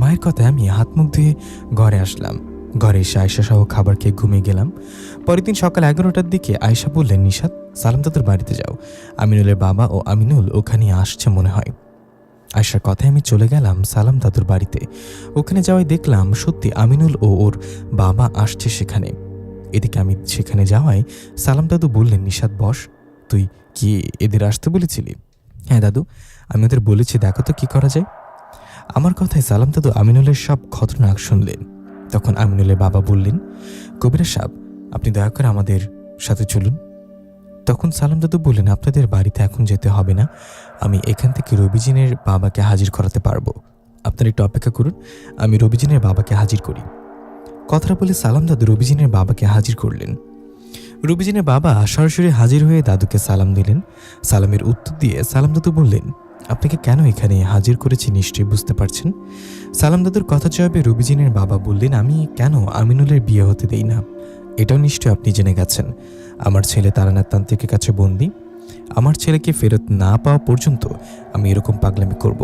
Speaker 2: মায়ের কথায় আমি হাত মুখ ধুয়ে ঘরে আসলাম। ঘরে এসে আয়শা সহ খাবার খেয়ে ঘুমিয়ে গেলাম। পরের দিন সকাল 11টার দিকে আয়শা বললেন, নিশাত সালাম দাদুর বাড়িতে যাও, আমিনুলের বাবা ও আমিনুল ওখানে আসছে মনে হয়। আয়শার কথায় আমি চলে গেলাম সালাম দাদুর বাড়িতে। ওখানে যাওয়াই দেখলাম সত্যি আমিনুল ও ওর বাবা আসছে সেখানে। এদিকে আমি সেখানে যাওয়ায় সালাম দাদু বললেন, নিশাত বস, তুই কি এদের আসতে বলেছিলি? হ্যাঁ দাদু, আমি ওদের বলেছি, দেখো তো কি করা যায়। আমার কথায় সালাম দাদু আমিনুলের সব ঘটনা শুনলেন। তখন আমিনুলের বাবা বললেন, কবিরাজ সাহেব আপনি দয়া করে আমাদের সাথে চলুন। তখন সালাম দাদু বললেন, আপনাদের বাড়িতে এখন যেতে হবে না, আমি এখান থেকে রবিজিনের বাবাকে হাজির করাতে পারবো, আপনারা একটু অপেক্ষা করুন, আমি রবিজিনের বাবাকে হাজির করি। কথাটা বলে সালাম দাদু রবিজিনের বাবাকে হাজির করলেন। রবিজিনের বাবা সরাসরি হাজির হয়ে দাদুকে সালাম দিলেন। সালামের উত্তর দিয়ে সালাম দাদু বললেন, আপনাকে কেন এখানে হাজির করেছি নিশ্চয়ই বুঝতে পারছেন। সালাম দাদুর কথা জবাবে রুবিজিনের বাবা বললেন, আমি কেন আমিনুলের বিয়ে হতে দেই না এটাও নিশ্চয়ই আপনি জেনে গেছেন। আমার ছেলে তারানাথ তান্ত্রিকের কাছে বন্দি। আমার ছেলেকে ফেরত না পাওয়া পর্যন্ত আমি এরকম পাগলামি করব।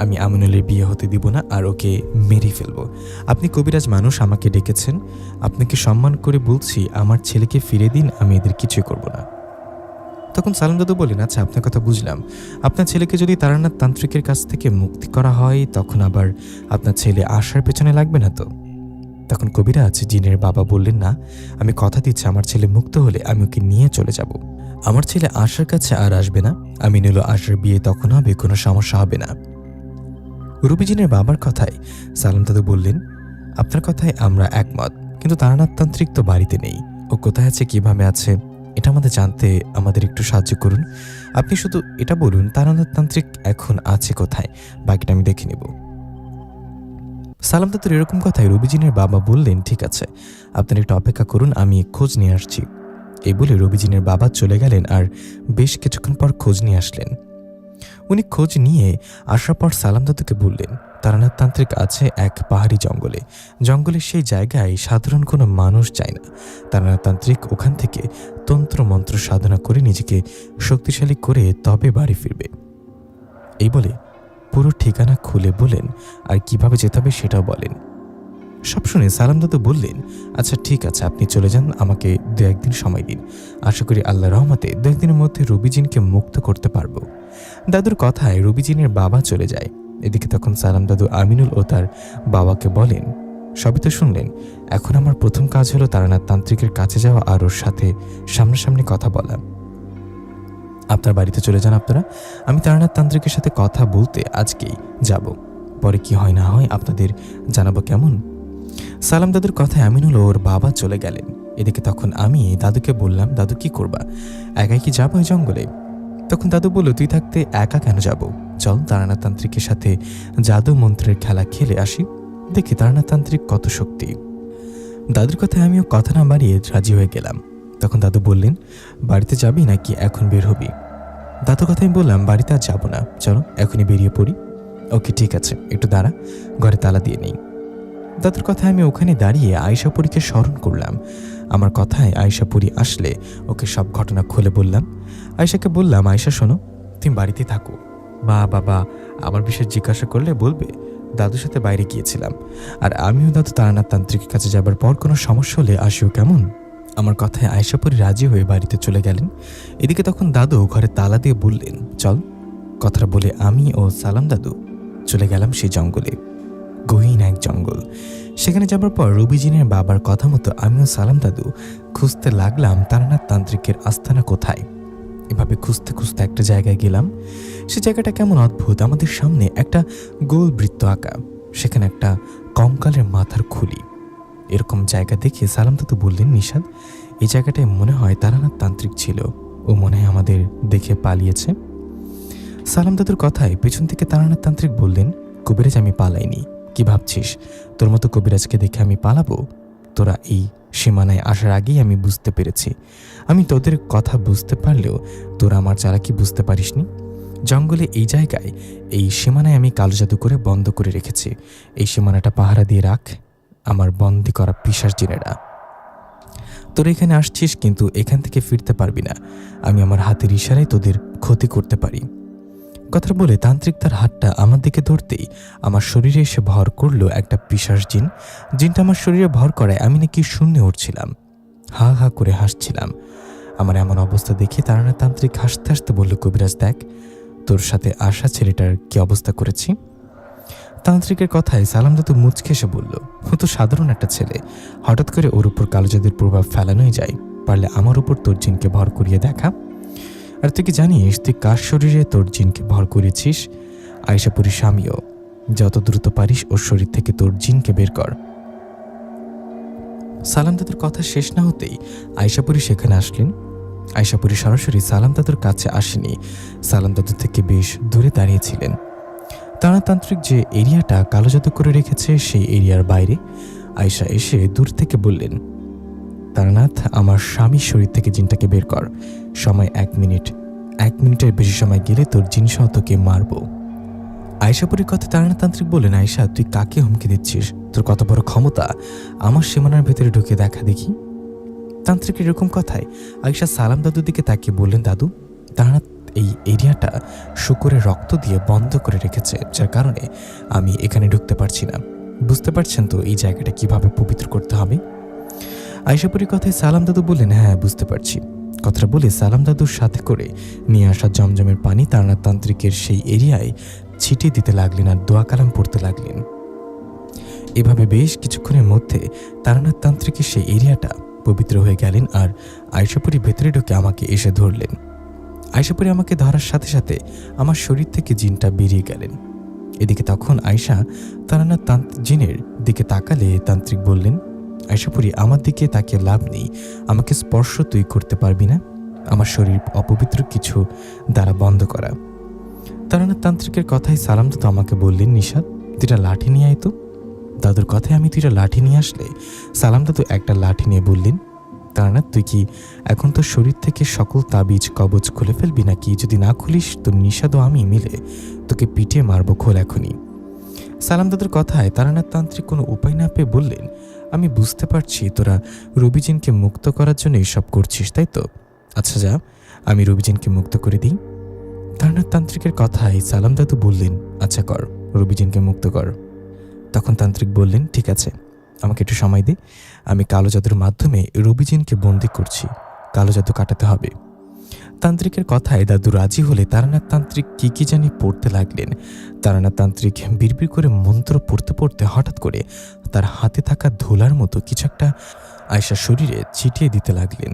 Speaker 2: আমি আমিনুলের বিয়ে হতে দিব না, আর ওকে মেরে ফেলব। আপনি কবিরাজ মানুষ, আমাকে ডেকেছেন, আপনাকে সম্মান করে বলছি আমার ছেলেকে ফিরে দিন, আমি এদের কিছুই করব না। তখন সালাম দাদু বললেন, আচ্ছা আপনার কথা বুঝলাম, আপনার ছেলেকে যদি তারানাথ তান্ত্রিকের কাছ থেকে মুক্তি করা হয় তখন আবার আপনার ছেলে আশার পেছনে লাগবে না তো? তখন কবিরাজ জিনের বাবা বললেন, না, আমি কথা দিচ্ছি আমার ছেলে মুক্ত হলে আমি ওকে নিয়ে চলে যাব। আমার ছেলে আশার কাছে আর আসবে না। আমি নিল আশার বিয়ে তখন হবে, কোনো সমস্যা হবে না। রুবিজিনের বাবার কথায় সালাম দাদু বললেন, আপনার কথায় আমরা একমত, কিন্তু তারানাথ তান্ত্রিক তো বাড়িতে নেই। ও কোথায় আছে, কিভাবে আছে, এটা আমাদের জানতে আমাদের একটু সাহায্য করুন। আপনি শুধু এটা বলুন তারানাথ তান্ত্রিক এখন আছে কোথায়, বাকিটা আমি দেখে নেব। সালাম দাদুর এরকম কথায় রুবিজিনের বাবা বললেন, ঠিক আছে, আপনারা একটু অপেক্ষা করুন, আমি খোঁজ নিয়ে আসছি। এই বলে রুবিজিনের বাবা চলে গেলেন আর বেশ কিছুক্ষণ পর খোঁজ নিয়ে আসলেন। উনি খোঁজ নিয়ে আসার পর সালাম দাদুকে বললেন, তারানাথ তান্ত্রিক আছে এক পাহাড়ি জঙ্গলে। জঙ্গলের সেই জায়গায় সাধারণ কোনো মানুষ যায় না। তারানাথ তান্ত্রিক ওখান থেকে তন্ত্র মন্ত্র সাধনা করে নিজেকে শক্তিশালী করে তবে বাড়ি ফিরবে। এই বলে পুরো ঠিকানা খুলে বলেন, আর কিভাবে যেতে হবে সেটাও বলেন। সব শুনে সালাম দাদু বললেন, আচ্ছা ঠিক আছে, আপনি চলে যান, আমাকে 2-1 দিন সময় দিন। আশা করি আল্লাহ রহমতে 2-1 দিনের মধ্যে রুবিজিনকে মুক্ত করতে পারবো। দাদুর কথায় রুবিজিনের বাবা চলে যায়। এদিকে তখন সালাম দাদু আমিনুল ও তার বাবাকে বলেন, সবই তো শুনলেন, এখন আমার প্রথম কাজ হলো তারানাথ তান্ত্রিকের কাছে যাওয়া আর ওর সাথে সামনাসামনি কথা বলা। আপনার বাড়িতে চলে যান আপনারা, আমি তারানাথ তান্ত্রিকের সাথে কথা বলতে আজকেই যাব। পরে কি হয় না হয় আপনাদের জানাবো, কেমন? সালাম দাদুর কথায় আমিনুল ওর বাবা চলে গেলেন। এদিকে তখন আমি দাদুকে বললাম, দাদু কি করবা, একাই কি যাবো ওই জঙ্গলে? তখন দাদু বলল, তুই থাকতে একা কেন যাব, চল তারানাথ তান্ত্রিকের সাথে জাদু মন্ত্রের খেলা খেলে আসি, দেখি তারানাথ তান্ত্রিক কত শক্তি। দাদুর কথায় আমিও কথা না বাড়িয়ে রাজি হয়ে গেলাম। তখন দাদু বললেন, বাড়িতে যাবি নাকি এখন বের হবি? দাদুর কথায় বললাম, বাড়িতে আর যাবো না, চলো এখনই বেরিয়ে পড়ি। ওকে ঠিক আছে, একটু দাঁড়া, ঘরে তালা দিয়ে নেই। দাদুর কথায় আমি ওখানে দাঁড়িয়ে আয়েশাপুরীকে স্মরণ করলাম। আমার কথায় আয়েশাপুরী আসলে ওকে সব ঘটনা খুলে বললাম। আয়েশাকে বললাম, আয়েশা শোনো, তুমি বাড়িতে থাকো, মা বাবা আমার বিষয়ে জিজ্ঞাসা করলে বলবে দাদুর সাথে বাইরে গিয়েছিলাম, আর আমিও দাদু তারানাথ তান্ত্রিকের কাছে যাবার পর কোনো সমস্যা হলে আসিও, কেমন? আমার কথায় আয়েশাপুরী রাজি হয়ে বাড়িতে চলে গেলেন। এদিকে তখন দাদু ঘরে তালা দিয়ে বললেন, চল। কথাটা বলে আমি ও সালাম দাদু চলে গেলাম সেই জঙ্গলে। গহীন এক জঙ্গল। সেখানে যাবার পর রুবিজিনের বাবার কথা মতো আমিও সালাম দাদু খুঁজতে লাগলাম তারানাথ তান্ত্রিকের আস্তানা কোথায়। এভাবে খুঁজতে খুঁজতে একটা জায়গায় গেলাম। সে জায়গাটা কেমন অদ্ভুত, আমাদের সামনে একটা গোল বৃত্ত আঁকা, সেখানে একটা কঙ্কালের মাথার খুলি। এরকম জায়গা দেখে সালাম দাদু বললেন, নিশাদ, এই জায়গাটায় মনে হয় তারানাথ তান্ত্রিক ছিল, ও মনে হয় আমাদের দেখে পালিয়েছে। সালাম দাদুর কথায় পেছন থেকে তারানাথ তান্ত্রিক বললেন, কবিরাজ আমি পালাইনি, কি ভাবছিস, তোর মতো কবিরাজকে দেখে আমি পালাবো? তোরা এই সীমানায় আসার আগেই আমি বুঝতে পেরেছি। আমি তোদের কথা বুঝতে পারলেও তোরা আমার চালাকি বুঝতে পারিসনি। জঙ্গলে এই জায়গায় এই সীমানায় আমি কালো জাদু করে বন্ধ করে রেখেছি। এই সীমানাটা পাহারা দিয়ে রাখ, আমার বন্দি করা পিশাচ জিনেরা। তোরা এখানে আসছিস কিন্তু এখান থেকে ফিরতে পারবি না। আমি আমার হাতের ইশারায় তোদের ক্ষতি করতে পারি। কথা বলে তান্ত্রিক তার হাতটা আমার দিকে ধরতেই আমার শরীরে এসে ভর করলো একটা পিশাচ জিন। জিনটা আমার শরীরে ভর করায় আমি নাকি শূন্যে উঠছিলাম, হা হা করে হাসছিলাম। আমার এমন অবস্থা দেখে তারানাথ তান্ত্রিক হাসতে হাসতে বলল, কবিরাজ দেখ তোর সাথে আসা ছেলেটার কি অবস্থা করেছি। তান্ত্রিকের কথায় সালাম দাদু মুচকে এসে বলল, ও তো সাধারণ একটা ছেলে, হঠাৎ করে ওর উপর কালো জাদুর প্রভাব ফেলানোই যায়, পারলে আমার উপর তোর জিনকে ভর করিয়ে দেখা। আর তুই কি জানিস তুই কার শরীরে তোর জিনকে ভর করেছিস? আয়েশাপুরীর স্বামীও। যত দ্রুত পারিস ওর শরীর থেকে তোর জিনকে বের কর। সালাম দাদুর কথা শেষ না হতেই আয়েশাপুরী সেখানে আসলেন। আয়েশাপুরী সরাসরি সালাম দাদুর কাছে আসেনি, সালাম দাদু থেকে বেশ দূরে দাঁড়িয়েছিলেন। তারাতান্ত্রিক যে এরিয়াটা কালো জাদু করে রেখেছে সেই এরিয়ার বাইরে আয়েশা এসে দূর থেকে বললেন, তারানাথ আমার স্বামীর শরীর থেকে জিনটাকে বের কর, সময় 1 মিনিট। 1 মিনিটের বেশি সময় গেলে তোর জিনসহ তোকে মারবো। আয়শাপুরীর কথা তারানা তান্ত্রিক বললেন, আয়শা তুই কাকে হুমকি দিচ্ছিস? তোর কত বড় ক্ষমতা আমার সীমানার ভেতরে ঢুকে দেখা দেখি। তান্ত্রিকের এরকম কথায় আয়শা সালাম দাদুর দিকে তাকিয়ে বললেন, দাদু তারানা এই এরিয়াটা শুকরের রক্ত দিয়ে বন্ধ করে রেখেছে, যার কারণে আমি এখানে ঢুকতে পারছি না। বুঝতে পারছেন তো এই জায়গাটা কিভাবে পবিত্র করতে হবে? আয়শাপুরীর কথায় সালাম দাদু বললেন, হ্যাঁ বুঝতে পারছি। কথাটা বলে সালাম দাদুর সাথে করে নিয়ে আসা জমজমের পানি তারানা তান্ত্রিকের সেই এরিয়ায় ছিটিয়ে দিতে লাগলেন আর দোয়া কালাম পড়তে লাগলেন। এভাবে বেশ কিছুক্ষণের মধ্যে তারানাথ তান্ত্রিকের সেই এরিয়াটা পবিত্র হয়ে গেলেন আর আয়শাপুরী ভেতরে ঢুকে আমাকে এসে ধরলেন। আয়শাপুরী আমাকে ধরার সাথে সাথে আমার শরীর থেকে জিনটা বেরিয়ে গেলেন। এদিকে তখন আয়শা তারানাথ জিনের দিকে তাকালে তান্ত্রিক বললেন, আয়শাপুরী আমার দিকে তাকিয়ে লাভ নেই, আমাকে স্পর্শ তুই করতে পারবি না, আমার শরীর অপবিত্র কিছু দ্বারা বন্ধ করা। তারানাথ তান্ত্রিকের কথায় সালাম দাদু আমাকে বললেন, নিশাদ তুইটা লাঠি নিয়ে আয় তো। দাদুর কথায় আমি তুইটা লাঠি নিয়ে আসলে সালাম দাদু একটা লাঠি নিয়ে বললেন, তারানাথ তুই কি এখন তোর শরীর থেকে সকল তাবিজ কবচ খুলে ফেলবি, নাকি যদি না খুলিস তো নিশাদ ও আমি মিলে তোকে পিটিয়ে মারবো, খোল এখনই। সালাম দাদুর কথায় তারানাথ তান্ত্রিক কোনো উপায় না পেয়ে বললেন, আমি বুঝতে পারছি তোরা রবিজিনকে মুক্ত করার জন্য এসব করছিস, তাই তো? আচ্ছা যা, আমি রবিজিনকে মুক্ত করে দিই। তারানাথ তান্ত্রিকের কথায় সালাম দাদু বললেন, আচ্ছা কর, রবিজিনকে মুক্ত কর। তখন তান্ত্রিক বললেন, ঠিক আছে, আমাকে একটু সময় দে, আমি কালো জাদুর মাধ্যমে রবিজিনকে বন্দি করছি, কালো জাদু কাটাতে হবে। তান্ত্রিকের কথায় দাদু রাজি হলে তারানাথ তান্ত্রিক কি জানি পড়তে লাগলেন। তারানাথ তান্ত্রিক বিড়বিড় করে মন্ত্র পড়তে পড়তে হঠাৎ করে তার হাতে থাকা ধুলার মতো কিছু একটা আয়শার শরীরে ছিটিয়ে দিতে লাগলেন।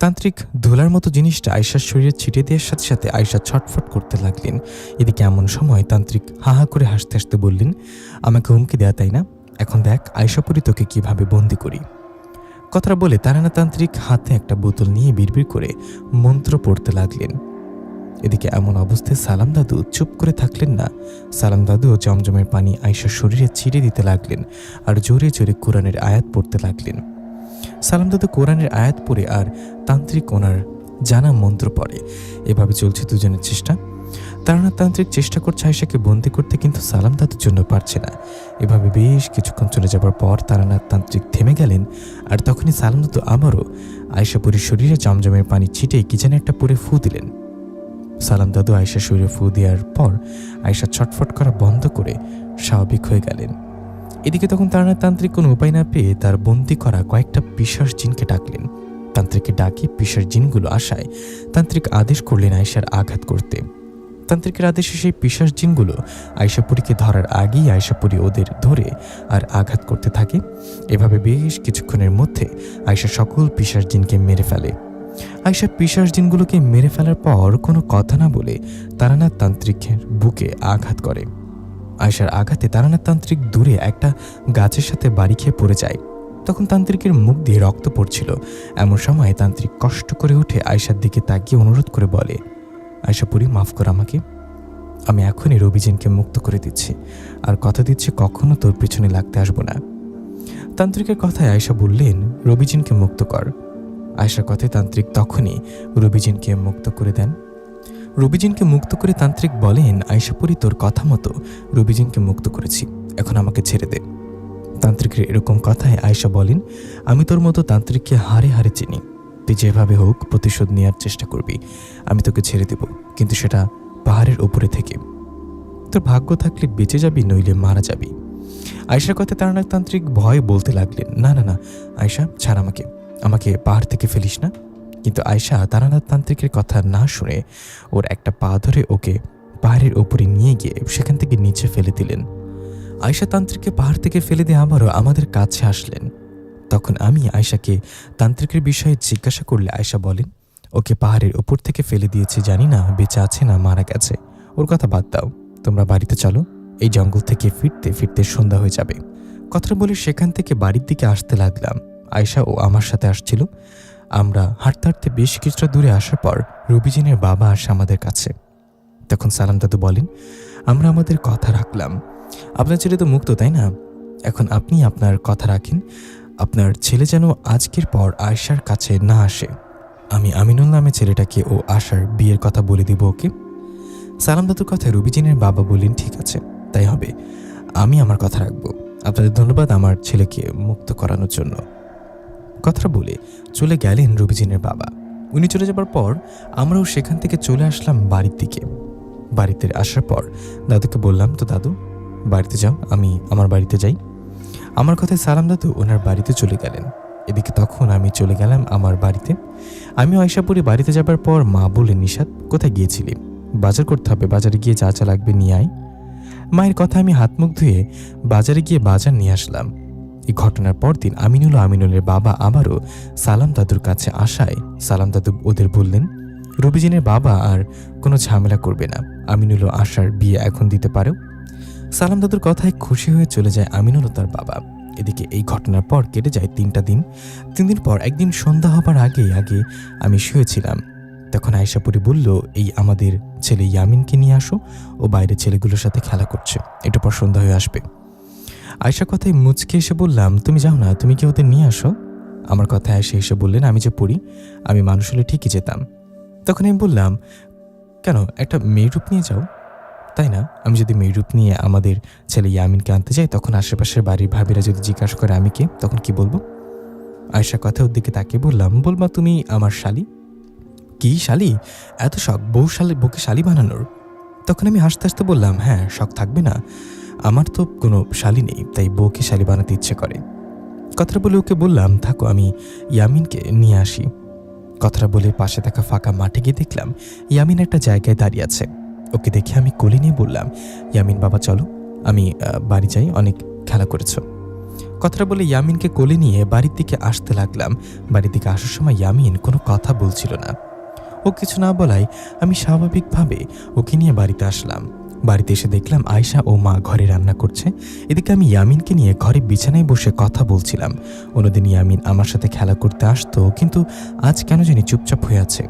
Speaker 2: তান্ত্রিক ধুলার মতো জিনিসটা আয়শার শরীরে ছিটিয়ে দেওয়ার সাথে সাথে আয়শা ছটফট করতে লাগলেন। এদিকে এমন সময় তান্ত্রিক হা হা করে হাসতে হাসতে বললেন, আমাকে হুমকি দেয়া তাই না? এখন দেখ আয়শাপুরী তোকে কিভাবে বন্দি করি। কথাটা বলে তারানাথ তান্ত্রিক হাতে একটা বোতল নিয়ে বিড়বিড় করে মন্ত্র পড়তে লাগলেন। এদিকে এমন অবস্থায় সালাম দাদু চুপ করে থাকলেন না। সালাম দাদু জমজমের পানি আয়শার শরীরে ছিটিয়ে দিতে লাগলেন আর জোরে জোরে কোরআনের আয়াত পড়তে লাগলেন। সালাম দাদু কোরআনের আয়াত পড়ে আর তান্ত্রিক ওনার জানা মন্ত্র পড়ে। এভাবে চলছে দুজনের চেষ্টা। তারানাথ তান্ত্রিক চেষ্টা করছে আয়শাকে বন্দি করতে, কিন্তু সালাম দাদুর জন্য পারছে না। এভাবে বেশ কিছুক্ষণ চলে যাবার পর তারানাথ তান্ত্রিক থেমে গেলেন আর তখনই সালাম দাদু আবারও আয়শাপুরীর শরীরে জমজমের পানি ছিটিয়ে কি যেন একটা পরে ফু দিলেন। সালাম দাদু আয়শার শরীরে ফু দেওয়ার পর আয়শা ছটফট করা বন্ধ করে স্বাভাবিক হয়ে গেলেন। এদিকে তখন তারানাথ তান্ত্রিক কোনো উপায় না পেয়ে তার বন্দি করা কয়েকটা পিশাচ জিনকে ডাকলেন। তান্ত্রিককে ডাকি পিশাচ জিনগুলো আসায় তান্ত্রিক আদেশ করলেন আয়শার আঘাত করতে। তান্ত্রিকের আদেশে সেই পিশাচ জিনগুলো আয়শাপুরীকে ধরার আগেই আয়শাপুরী ওদের ধরে আর আঘাত করতে থাকে। এভাবে বেশ কিছুক্ষণের মধ্যে আয়শা সকল পিশাচ জিনকে মেরে ফেলে। আয়শা পিশাচ জিনগুলোকে মেরে ফেলার পর কোনো কথা না বলে তারানাথ তান্ত্রিকের বুকে আঘাত করে। আয়শার আঘাতে তারানাথ তান্ত্রিক দূরে একটা গাছের সাথে বাড়ি খেয়ে পড়ে যায়। তখন তান্ত্রিকের মুখ দিয়ে রক্ত পড়ছিল। এমন সময় তান্ত্রিক কষ্ট করে উঠে আয়শার দিকে তাকিয়ে অনুরোধ করে বলে, আয়শাপুরী মাফ কর আমাকে, আমি এখনই রবিজিনকে মুক্ত করে দিচ্ছি আর কথা দিচ্ছি কখনো তোর পিছনে লাগতে আসবো না। তান্ত্রিকের কথায় আয়শা বললেন, রবিজিনকে মুক্ত কর। আয়শার কথায় তান্ত্রিক তখনই রবিজিনকে মুক্ত করে দেন। রবিজিনকে মুক্ত করে তান্ত্রিক বলেন, আয়শাপুরী তোর কথা মতো রবিজিনকে মুক্ত করেছি, এখন আমাকে ছেড়ে দে। তান্ত্রিকের এরকম কথায় আয়শা বলেন, আমি তোর মতো তান্ত্রিককে হারে হারে চিনি, তুই যেভাবে হোক প্রতিশোধ নেওয়ার চেষ্টা করবি, আমি তোকে ছেড়ে দেব, কিন্তু সেটা পাহাড়ের উপরে থেকে। তোর ভাগ্য থাকলে বেঁচে যাবি, নইলে মারা যাবি। আয়শার কথা তারানাথ তান্ত্রিক ভয়ে বলতে লাগলেন, না না না আয়শা ছাড় আমাকে, আমাকে পাহাড় থেকে ফেলিস না। কিন্তু আয়শা তারানাথ তান্ত্রিকের কথা না শুনে ওর একটা পা ধরে ওকে পাহাড়ের উপরে নিয়ে গিয়ে সেখান থেকে নিচে ফেলে দিলেন। আয়শা তান্ত্রিককে পাহাড় থেকে ফেলে দিয়ে আবারও আমাদের কাছে আসলেন। তখন আমি আয়শাকে তান্ত্রিকের বিষয়ে জিজ্ঞাসা করলে আয়শা বলেন, ওকে পাহাড়ের উপর থেকে ফেলে দিয়েছে, জানি না বেঁচে আছে না মারা গেছে, ওর কথা বাদ দাও, তোমরা বাড়িতে চলো, এই জঙ্গল থেকে ফিরতে ফিরতে সন্ধ্যা হয়ে যাবে। কথাটা বলে সেখান থেকে বাড়ির দিকে আসতে লাগলাম। আয়শা ও আমার সাথে আসছিল। আমরা হাঁটতে হাঁটতে বেশ কিছুটা দূরে আসার পর রবিজিনের বাবা আসে আমাদের কাছে। তখন সালাম দাদু বলেন, আমরা আমাদের কথা রাখলাম, আপনার ছেলে তো মুক্ত তাই না, এখন আপনি আপনার কথা রাখেন, আপনার ছেলে যেন আজকের পর আয়শার কাছে না আসে। আমি আমিনুল নামে ছেলেটাকে ও আশার বিয়ের কথা বলে দিব ওকে। সালাম দাদুর কথায় রুবিজিনের বাবা বললেন, ঠিক আছে, তাই হবে, আমি আমার কথা রাখবো। আপনাদের ধন্যবাদ আমার ছেলেকে মুক্ত করানোর জন্য। কথাটা বলে চলে গেলেন রুবিজিনের বাবা। উনি চলে যাবার পর আমরাও সেখান থেকে চলে আসলাম বাড়ির দিকে। বাড়িতে আসার পর দাদুকে বললাম, তো দাদু বাড়িতে যাও, আমি আমার বাড়িতে যাই। আমার কথায় সালাম দাদু ওনার বাড়িতে চলে গেলেন। এদিকে তখন আমি চলে গেলাম আমার বাড়িতে। আমিও আয়শাপুরি বাড়িতে যাবার পর মা বললেন, নিশাত কোথায় গিয়েছিলি? বাজার করতে হবে, বাজারে গিয়ে যা যা লাগবে নিয়ে আয়। মায়ের কথা আমি হাত মুখ ধুয়ে বাজারে গিয়ে বাজার নিয়ে আসলাম। এই ঘটনার পর দিন আমিনুলের বাবা আবারও সালাম দাদুর কাছে আসায় সালাম দাদু ওদের বললেন, রবিজিনের বাবা আর কোনো ঝামেলা করবে না, আমিনুল ও আশার বিয়ে এখন দিতে পারো। সালাম দাদুর কথায় খুশি হয়ে চলে যায় আমিনুল ও তার বাবা। এদিকে এই ঘটনার পর কেটে যায় 3টা দিন। 3 দিন পর একদিন সন্ধ্যা হবার আগে আমি শুয়েছিলাম। তখন আয়শাপুরি বলল, এই আমাদের ছেলে ইয়ামিনকে নিয়ে আসো, ও বাইরে ছেলেগুলোর সাথে খেলা করছে, একটু পর সন্ধ্যা হয়ে আসবে। আয়শা কথায় মুচকে এসে বললাম, তুমি যাও না, তুমি কি ওদের নিয়ে আসো? আমার কথায় আয়শা এসে বললেন, আমি যে পড়ি, আমি মানুষ হলে ঠিকই যেতাম। তখন আমি বললাম, কেন, একটা মেয়ের রূপ নিয়ে যাও। তাই না, আমি যদি মেয়ের রূপ নিয়ে আমাদের ছেলে ইয়ামিনকে আনতে যাই, তখন আশেপাশের বাড়ির ভাবিরা যদি জিজ্ঞাসা করে আমি কে, তখন কি বলবো? আয়শা কথা ওর দিকে তাকিয়ে বললাম, বলবা তুমি আমার শালি। কি শালি? এত শখ বউকে শালি বানানোর? তখন আমি হাসতে হাসতে বললাম, হ্যাঁ, শখ থাকবে না, আমার তো কোনো শালি নেই, তাই বউকে শালি বানাতে ইচ্ছে করে। কথাটা বলে ওকে বললাম, থাকো, আমি ইয়ামিনকে নিয়ে আসি। কথাটা বলে পাশে থাকা ফাঁকা মাঠে গিয়ে দেখলাম ইয়ামিন একটা জায়গায় দাঁড়িয়ে আছে। ওকে দেখে আমি কোলে নিয়ে বললাম, ইয়ামিন বাবা চলো, আমি বাড়ি যাই, অনেক খেলা করেছ। কথাটা বলে ইয়ামিনকে কোলে নিয়ে বাড়ির দিকে আসতে লাগলাম। বাড়ির দিকে আসার সময় ইয়ামিন কোনো কথা বলছিল না। ও কিছু না বলায় আমি স্বাভাবিকভাবে ওকে নিয়ে বাড়িতে আসলাম। বাড়িতে এসে দেখলাম আয়শা ও মা ঘরে রান্না করছে। এদিকে আমি ইয়ামিনকে নিয়ে ঘরে বিছানায় বসে কথা বলছিলাম। অন্যদিন ইয়ামিন আমার সাথে খেলা করতে আসতো, কিন্তু আজ কেন জানি চুপচাপ হয়ে আছে।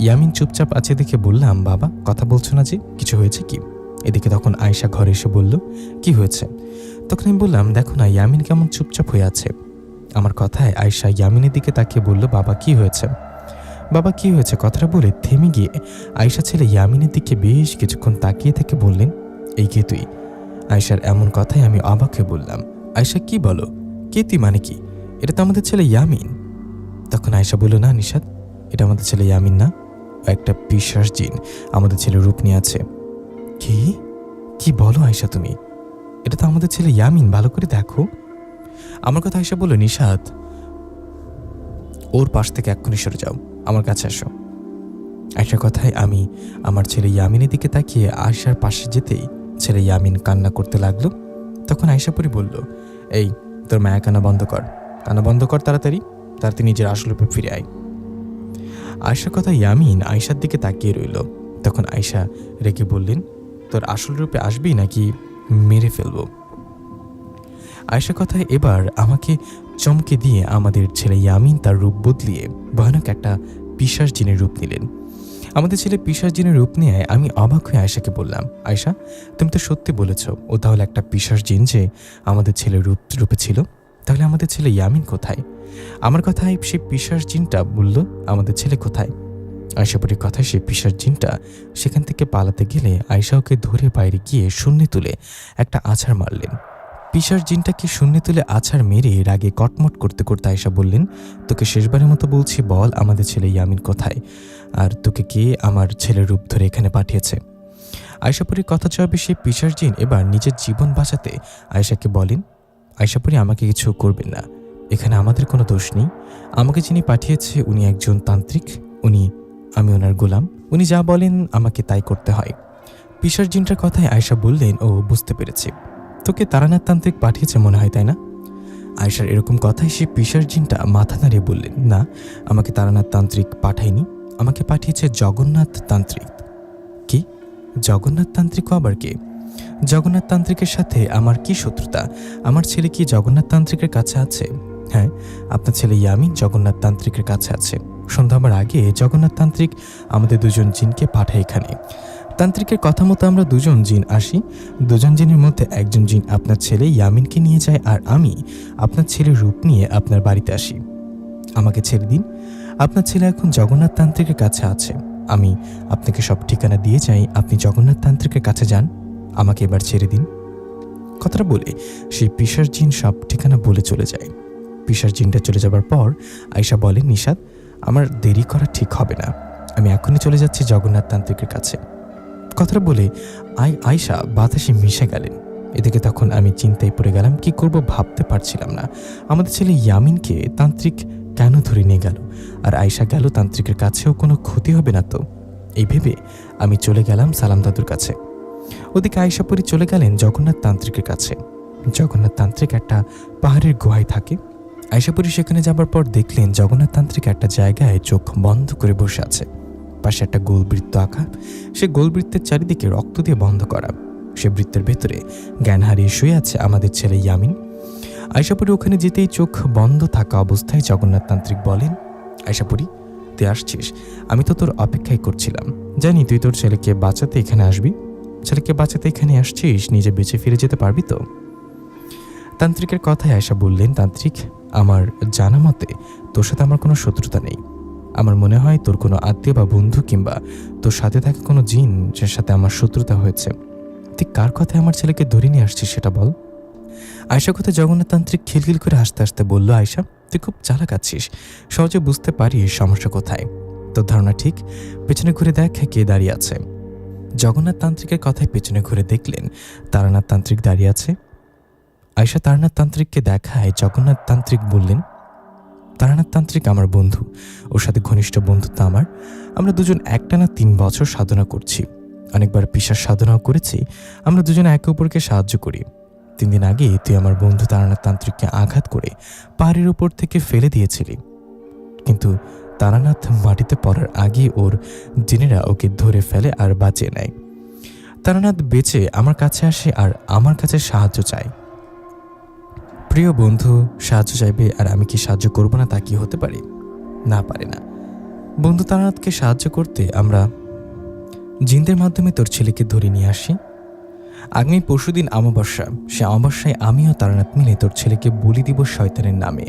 Speaker 2: ইয়ামিন চুপচাপ আছে দেখে বললাম, বাবা কথা বলছো না যে, কিছু হয়েছে কি? এদিকে তখন আয়শা ঘরে এসে বলল, কি হয়েছে? তখন আমি বললাম, দেখো না, ইয়ামিন কেমন চুপচাপ হয়ে আছে। আমার কথায় আয়শা ইয়ামিনের দিকে তাকিয়ে বলল, বাবা কি হয়েছে? বাবা কি হয়েছে কথাটা বলে থেমে গিয়ে আয়শা ছেলে ইয়ামিনের দিকে বেশ কিছুক্ষণ তাকিয়ে থেকে বললেন, এই কে তুই? আয়শার এমন কথায় আমি অবাক হয়ে বললাম, আয়শা কি বলো, কে তুই মানে কি? এটা তো আমাদের ছেলে ইয়ামিন। তখন আয়শা বলল, না নিশাত, এটা আমাদের ছেলে ইয়ামিন না, একটা পিশাচ জিন আমাদের ছেলের রূপ নিয়ে আছে। কি বলো আয়শা তুমি? এটা তো আমাদের ছেলে ইয়ামিন, ভালো করে দেখো। আমার কথা আয়শা বলল, নিশাত, ওর পাশ থেকে এক্ষুনি সরে যাও, আমার কাছে আসো। আয়শার কথায় আমি আমার ছেলে ইয়ামিনের দিকে তাকিয়ে আয়শার পাশে যেতেই ছেলে ইয়ামিন কান্না করতে লাগলো। তখন আয়শাপুরি বলল, এই তোর মায়া কান্না বন্ধ কর, তাড়াতাড়ি নিজের আসল রূপে ফিরে আয়। আয়শার কথা ইয়ামিন আয়শার দিকে তাকিয়ে রইল। তখন আয়শা রেগে বললেন, তোর আসল রূপে আসবি নাকি মেরে ফেলবো? আয়শার কথায় এবার আমাকে চমকে দিয়ে আমাদের ছেলে ইয়ামিন তার রূপ বদলিয়ে ভয়ানক একটা পিশাচ জিনের রূপ নিলেন। আমাদের ছেলে পিশাচ জিনের রূপ নিয়ে আমি অবাক হয়ে আয়শাকে বললাম, আয়শা তুমি তো সত্যি বলেছ, ও তাহলে একটা পিশাচ জিন যে আমাদের ছেলের রূপে ছিল। তাহলে আমাদের ছেলে ইয়ামিন কোথায়? আমার কথায় সেই পিশাচ জিনটা বলল, আমাদের ছেলে কোথায়? আয়শাপুরির কথায় সেই পিশাচ জিনটা সেখান থেকে পালাতে গেলে আয়শা ওকে ধরে বাইরে গিয়ে শূন্যে তুলে একটা আছাড় মারলেন। পিশাচ জিনটাকে শূন্যে তুলে আছাড় মেরে রাগে কটমট করতে করতে আয়শা বললেন, তোকে শেষবারের মতো বলছি, বল আমাদের ছেলে ইয়ামিন কোথায়, আর তোকে কে আমার ছেলের রূপ ধরে এখানে পাঠিয়েছে? আয়শাপুরির কথা জবাবে সেই পিশাচ জিন এবার নিজের জীবন বাঁচাতে আয়শাকে বলেন, আয়শাপুরি আমাকে কিছু করবেন না, এখানে আমাদের কোনো দোষ নেই। আমাকে যিনি পাঠিয়েছে উনি একজন তান্ত্রিক, আমি ওনার গোলাম, উনি যা বলেন আমাকে তাই করতে হয়। পিশাচ জিনটার কথায় আয়শা বললেন, ও বুঝতে পেরেছি, তোকে তারানাথ তান্ত্রিক পাঠিয়েছে মনে হয়, তাই না? আয়শার এরকম কথায় সে পিশাচ জিনটা মাথা নাড়িয়ে বললেন, না, আমাকে তারানাথ তান্ত্রিক পাঠায়নি, আমাকে পাঠিয়েছে জগন্নাথ তান্ত্রিক। কি? জগন্নাথ তান্ত্রিকও আবার কে? জগন্নাথ তান্ত্রিকের সাথে আমার কি শত্রুতা? আমার ছেলে কি জগন্নাথ তান্ত্রিকের কাছে আছে? হ্যাঁ, আপনার ছেলে ইয়ামিন জগন্নাথ তান্ত্রিকের কাছে আছে। সন্ধ্যা হবার আগে জগন্নাথ তান্ত্রিক আমাদের দুজন জিনকে পাঠায় এখানে। তান্ত্রিকের কথা মতো আমরা দুজন জিন আসি। দুজন জিনের মধ্যে একজন জিন আপনার ছেলে ইয়ামিনকে নিয়ে যায়, আর আমি আপনার ছেলের রূপ নিয়ে আপনার বাড়িতে আসি। আমাকে ছেড়ে দিন, আপনার ছেলে এখন জগন্নাথ তান্ত্রিকের কাছে আছে। আমি আপনাকে সব ঠিকানা দিয়ে যাই, আপনি জগন্নাথ তান্ত্রিকের কাছে যান, আমাকে এবার ছেড়ে দিন। কথাটা বলে সেই পিশাচ জিন সব ঠিকানা বলে চলে যায়। পিশাচ জিনটা চলে যাবার পর আয়শা বলে, নিশাত, আমার দেরি করা ঠিক হবে না, আমি এখনই চলে যাচ্ছি জগন্নাথ তান্ত্রিকের কাছে। কথাটা বলে আয়শা বাতাসে মিশে গেলেন। এদিকে তখন আমি চিন্তায় পড়ে গেলাম, কি করব ভাবতে পারছিলাম না। আমাদের ছেলে ইয়ামিনকে তান্ত্রিক কেন ধরে নিয়ে গেল, আর আয়শা গেল তান্ত্রিকের কাছেও কোনো ক্ষতি হবে না তো। এই ভেবে আমি চলে গেলাম সালাম দাদুর কাছে। ওদিকে আয়শাপুরী চলে গেলেন জগন্নাথ তান্ত্রিকের কাছে। জগন্নাথ তান্ত্রিক একটা পাহাড়ের গুহায় থাকে। আয়শাপুরী সেখানে যাবার পর দেখলেন জগন্নাথ তান্ত্রিক একটা জায়গায় চোখ বন্ধ করে বসে আছে। পাশে একটা গোল বৃত্ত আঁকা, সে গোল বৃত্তের চারিদিকে রক্ত দিয়ে বন্ধ করা। সে বৃত্তের ভেতরে জ্ঞান হারিয়ে শুয়ে আছে আমাদের ছেলে ইয়ামিন। আয়শাপুরী ওখানে যেতেই চোখ বন্ধ থাকা অবস্থায় জগন্নাথ তান্ত্রিক বলেন, আয়শাপুরী, তুই আসছিস, আমি তো তোর অপেক্ষাই করছিলাম। জানি তুই তোর ছেলেকে বাঁচাতে এখানে আসবি। ছেলেকে বাঁচাতে এখানে আসছিস, নিজে বেঁচে ফিরে যেতে পারবি তো? তান্ত্রিকের কথায় আয়শা বললেন, তান্ত্রিক, আমার জানা মতে তোর সাথে আমার কোনো শত্রুতা নেই। আমার মনে হয় তোর কোনো আত্মীয় বা বন্ধু কিংবা তোর সাথে থাকা কোনো জিন যার সাথে আমার শত্রুতা হয়েছে। তুই কার কথায় আমার ছেলেকে ধরে নিয়ে আসছিস সেটা বল। আয়শা কথা জগন্নাথ তান্ত্রিক খিলখিল করে হাসতে হাসতে বলল, আয়শা, তুই খুব চালাক আছিস, সহজে বুঝতে পারিস সমস্যা কোথায়। তোর ধারণা ঠিক, পেছনে ঘুরে দেখ কে দাঁড়িয়ে আছে। জগন্নাথ তান্ত্রিকের কথায় পেছনে ঘুরে দেখলেন তারানাথ তান্ত্রিক দাঁড়িয়ে আছে। আয়শা তারানাথ তান্ত্রিককে দেখায়। জগন্নাথ তান্ত্রিক বললেন, তারানাথ তান্ত্রিক আমার বন্ধু, ওর সাথে ঘনিষ্ঠ বন্ধুত্ব আমার। আমরা দুজন একটানা 3 বছর সাধনা করছি, অনেকবার পিশাচ সাধনাও করেছি। আমরা দুজনে একে অপরকে সাহায্য করি। 3 দিন আগে তুই আমার বন্ধু তারানাথ তান্ত্রিককে আঘাত করে পাহাড়ের উপর থেকে ফেলে দিয়েছিলি, কিন্তু তারানাথ মাটিতে পড়ার আগে ওর জিনেরা ওকে ধরে ফেলে আর বাঁচিয়ে নেয়। তারানাথ বেঁচে আমার কাছে আসে আর আমার কাছে সাহায্য চায়। প্রিয় বন্ধু সাহায্য চাইবে আর আমি কি সাহায্য করব না, তা কি হতে পারে? না, পারে না। বন্ধু তারানাথকে সাহায্য করতে আমরা জিনদের মাধ্যমে তোর ছেলেকে ধরে নিয়ে আসি। আগামী পরশুদিন অমাবস্যা, সে অমাবস্যায় আমিও তারানাথ মিলে তোর ছেলেকে বলি দিব শয়তানের নামে।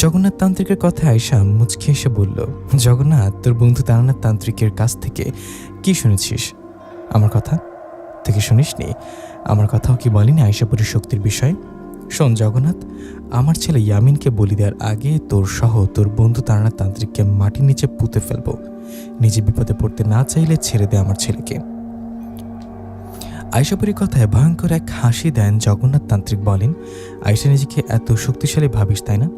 Speaker 2: জগন্নাথ তান্ত্রিকের কথা আয়শা মুচকি এসে বলল, জগন্নাথ, তোর বন্ধু তারানাথ তান্ত্রিকের কাছ থেকে কি শুনেছিস? আমার কথা থেকে শুনিসনি? আমার কথাও কি বলিনি আয়শাপুরীর শক্তির বিষয়ে? শোন জগন্নাথ, আমার ছেলে ইয়ামিনকে বলি দেওয়ার আগে তোর সহ তোর বন্ধু তারানাথ তান্ত্রিককে মাটির নিচে পুঁতে ফেলবো। নিজে বিপদে পড়তে না চাইলে ছেড়ে দে আমার ছেলেকে। আয়শাপুরীর কথায় ভয়ঙ্কর এক হাসি দেন জগন্নাথ তান্ত্রিক। বলেন, আয়শা, নিজেকে এত শক্তিশালী ভাবিস তাই না?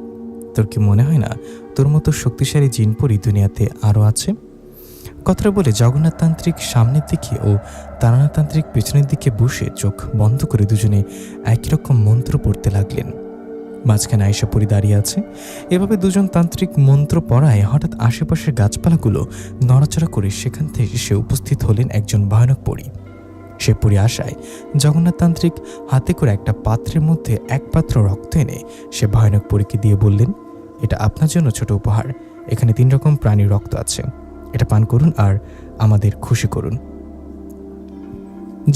Speaker 2: তোর কি মনে হয় না তোর মতো শক্তিশালী জিনপরি দুনিয়াতে আরও আছে? কথাটা বলে জগন্নাথ তান্ত্রিক সামনের দিকে ও তারানাথ তান্ত্রিক পেছনের দিকে বসে চোখ বন্ধ করে দুজনে একই রকম মন্ত্র পড়তে লাগলেন। মাঝখানে আয়শাপুরী দাঁড়িয়ে আছে। এভাবে দুজন তান্ত্রিক মন্ত্র পড়ায় হঠাৎ আশেপাশের গাছপালাগুলো নড়াচড়া করে সেখান থেকে সে উপস্থিত হলেন একজন ভয়ানক পরী। সে পরী আসায় জগন্নাথ তান্ত্রিক হাতে করে একটা পাত্রের মধ্যে 1 পাত্র রক্ত এনে সে ভয়ানক পরীকে দিয়ে বললেন, এটা আপনার জন্য ছোট উপহার। এখানে 3 রকম প্রাণীর রক্ত আছে, এটা পান করুন আর আমাদের খুশি করুন।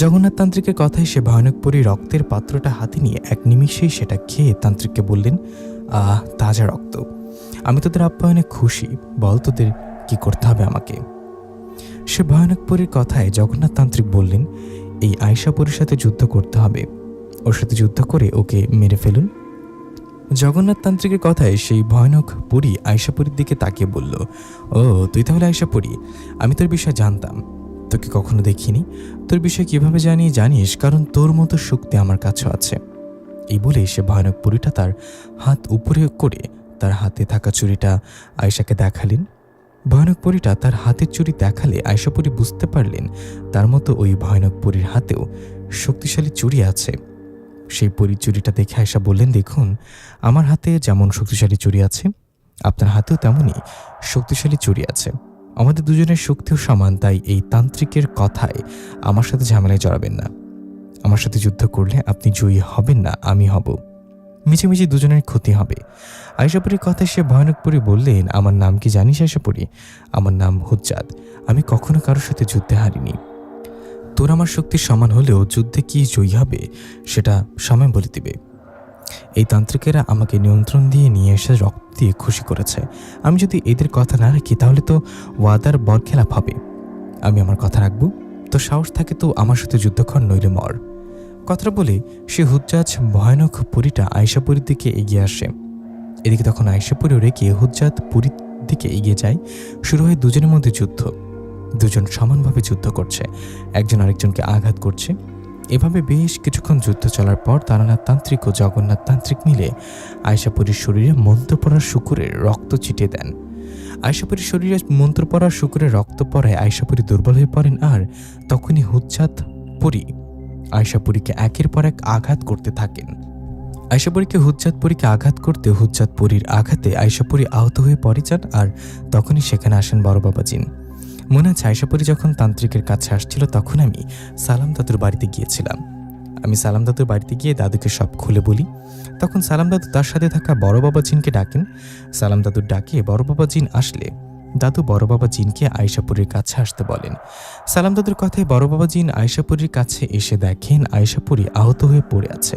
Speaker 2: জগন্নাথ তান্ত্রিকের কথায় সে ভয়ানক পরী রক্তের পাত্রটা হাতে নিয়ে এক নিমিষেই সেটা খেয়ে তান্ত্রিককে বললেন, তাজা রক্ত, আমি তোদের আপ্যায়নে খুশি, বল তোদের কি করতে হবে আমাকে। সে ভয়ানক পরীর কথায় জগন্নাথ তান্ত্রিক বললেন, এই আয়শা পরীর সাথে যুদ্ধ করতে হবে, ওর সাথে যুদ্ধ করে ওকে মেরে ফেলুন। জগন্নাথ তান্ত্রিকের কথায় সেই ভয়ানক পরী আয়শা পরীর দিকে তাকিয়ে বলল, ও তুই তাহলে আয়শা পরী, আমি তোর বিষয়ে জানতাম, তোকে কখনো দেখিনি। তোর বিষয়ে কিভাবে জানিস? কারণ তোর মতো শক্তি আমার কাছেও আছে। এই বলে সে ভয়ানক পরীটা তার হাত উপরে করে তার হাতে থাকা চুড়িটা আয়শাকে দেখালেন। ভয়ানক পরীটা তার হাতের চুড়ি দেখালে আয়শা পরী বুঝতে পারলেন তার মতো ওই ভয়ানক পরীর হাতেও শক্তিশালী চুড়ি আছে। সেই পরীর চুড়িটা দেখে আয়শা বললেন, দেখুন, আমার হাতে যেমন শক্তিশালী চুড়ি আছে, আপনার হাতেও তেমনই শক্তিশালী চুড়ি আছে। আমাদের দুজনের শক্তিও সমান, তাই এই তান্ত্রিকের কথায় আমার সাথে ঝামেলায় জড়াবেন না। আমার সাথে যুদ্ধ করলে আপনি জয়ী হবেন না, আমি হব। মিছিমিছি দুজনের ক্ষতি হবে। আয়শাপুরীর কথায় সে ভয়ানক পরী বললেন, আমার নাম কি জানিস আয়শাপুরী? আমার নাম হুজ্জাত। আমি কখনো কারোর সাথে যুদ্ধে হারিনি। তোর আমার শক্তির সমান হলেও যুদ্ধে কি জয়ী হবে সেটা সময় বলে দিবে। এই তান্ত্রিকেরা আমাকে নিয়ন্ত্রণ দিয়ে নিয়ে এসে রক্ত দিয়ে খুশি করেছে। আমি যদি এদের কথা না রাখি তাহলে তো ওয়াদার বরখেলাপ হবে। আমি আমার কথা রাখবো, তো সাহস থাকে তো আমার সাথে যুদ্ধ কর, নইলে মর। কথাটা বলে সে হুজ্জাজ ভয়ানক পুরীটা আয়শাপুরীর দিকে এগিয়ে আসে। এদিকে তখন আয়শাপুরীও রেখে হুজ্জাত পুরীর দিকে এগিয়ে যায়। শুরু হয় দুজনের মধ্যে যুদ্ধ। দুজন সমানভাবে যুদ্ধ করছে, একজন আরেকজনকে আঘাত করছে। এভাবে বেশ কিছুক্ষণ যুদ্ধ চলার পর তারানাথ তান্ত্রিক ও জগন্নাথ তান্ত্রিক মিলে আয়শাপুরীর শরীরে মন্ত্র পড়ার শুকুরের রক্ত ছিটিয়ে দেন। আয়শাপুরীর শরীরে মন্ত্র পড়ার শুকুরের রক্ত পড়ায় আয়শাপুরী দুর্বল হয়ে পড়েন। আর তখনই হুজ্জাত পুরী আয়শাপুরীকে একের পর এক আঘাত করতে থাকেন। আয়শাপুরীকে হুজ্জাতপুরীকে আঘাত করতে হুজ্জাতপুরীর আঘাতে আয়শাপুরী আহত হয়ে পড়ে যান। আর তখনই সেখানে আসেন বড় বাবা জিন। মনে আছে আয়শাপুরী যখন তান্ত্রিকের কাছে আসছিল তখন আমি সালাম দাদুর বাড়িতে গিয়েছিলাম। আমি সালাম দাদুর বাড়িতে গিয়ে দাদুকে সব খুলে বলি। তখন সালাম দাদু তার সাথে থাকা বড় বাবা জিনকে ডাকেন। সালাম দাদুর ডাকে বড় বাবা জিন আসলে দাদু বড় বাবা জিনকে আয়শাপুরীর কাছে আসতে বলেন। সালাম দাদুর কথায় বড় বাবা জিন আয়শাপুরীর কাছে এসে দেখেন আয়শাপুরী আহত হয়ে পড়ে আছে।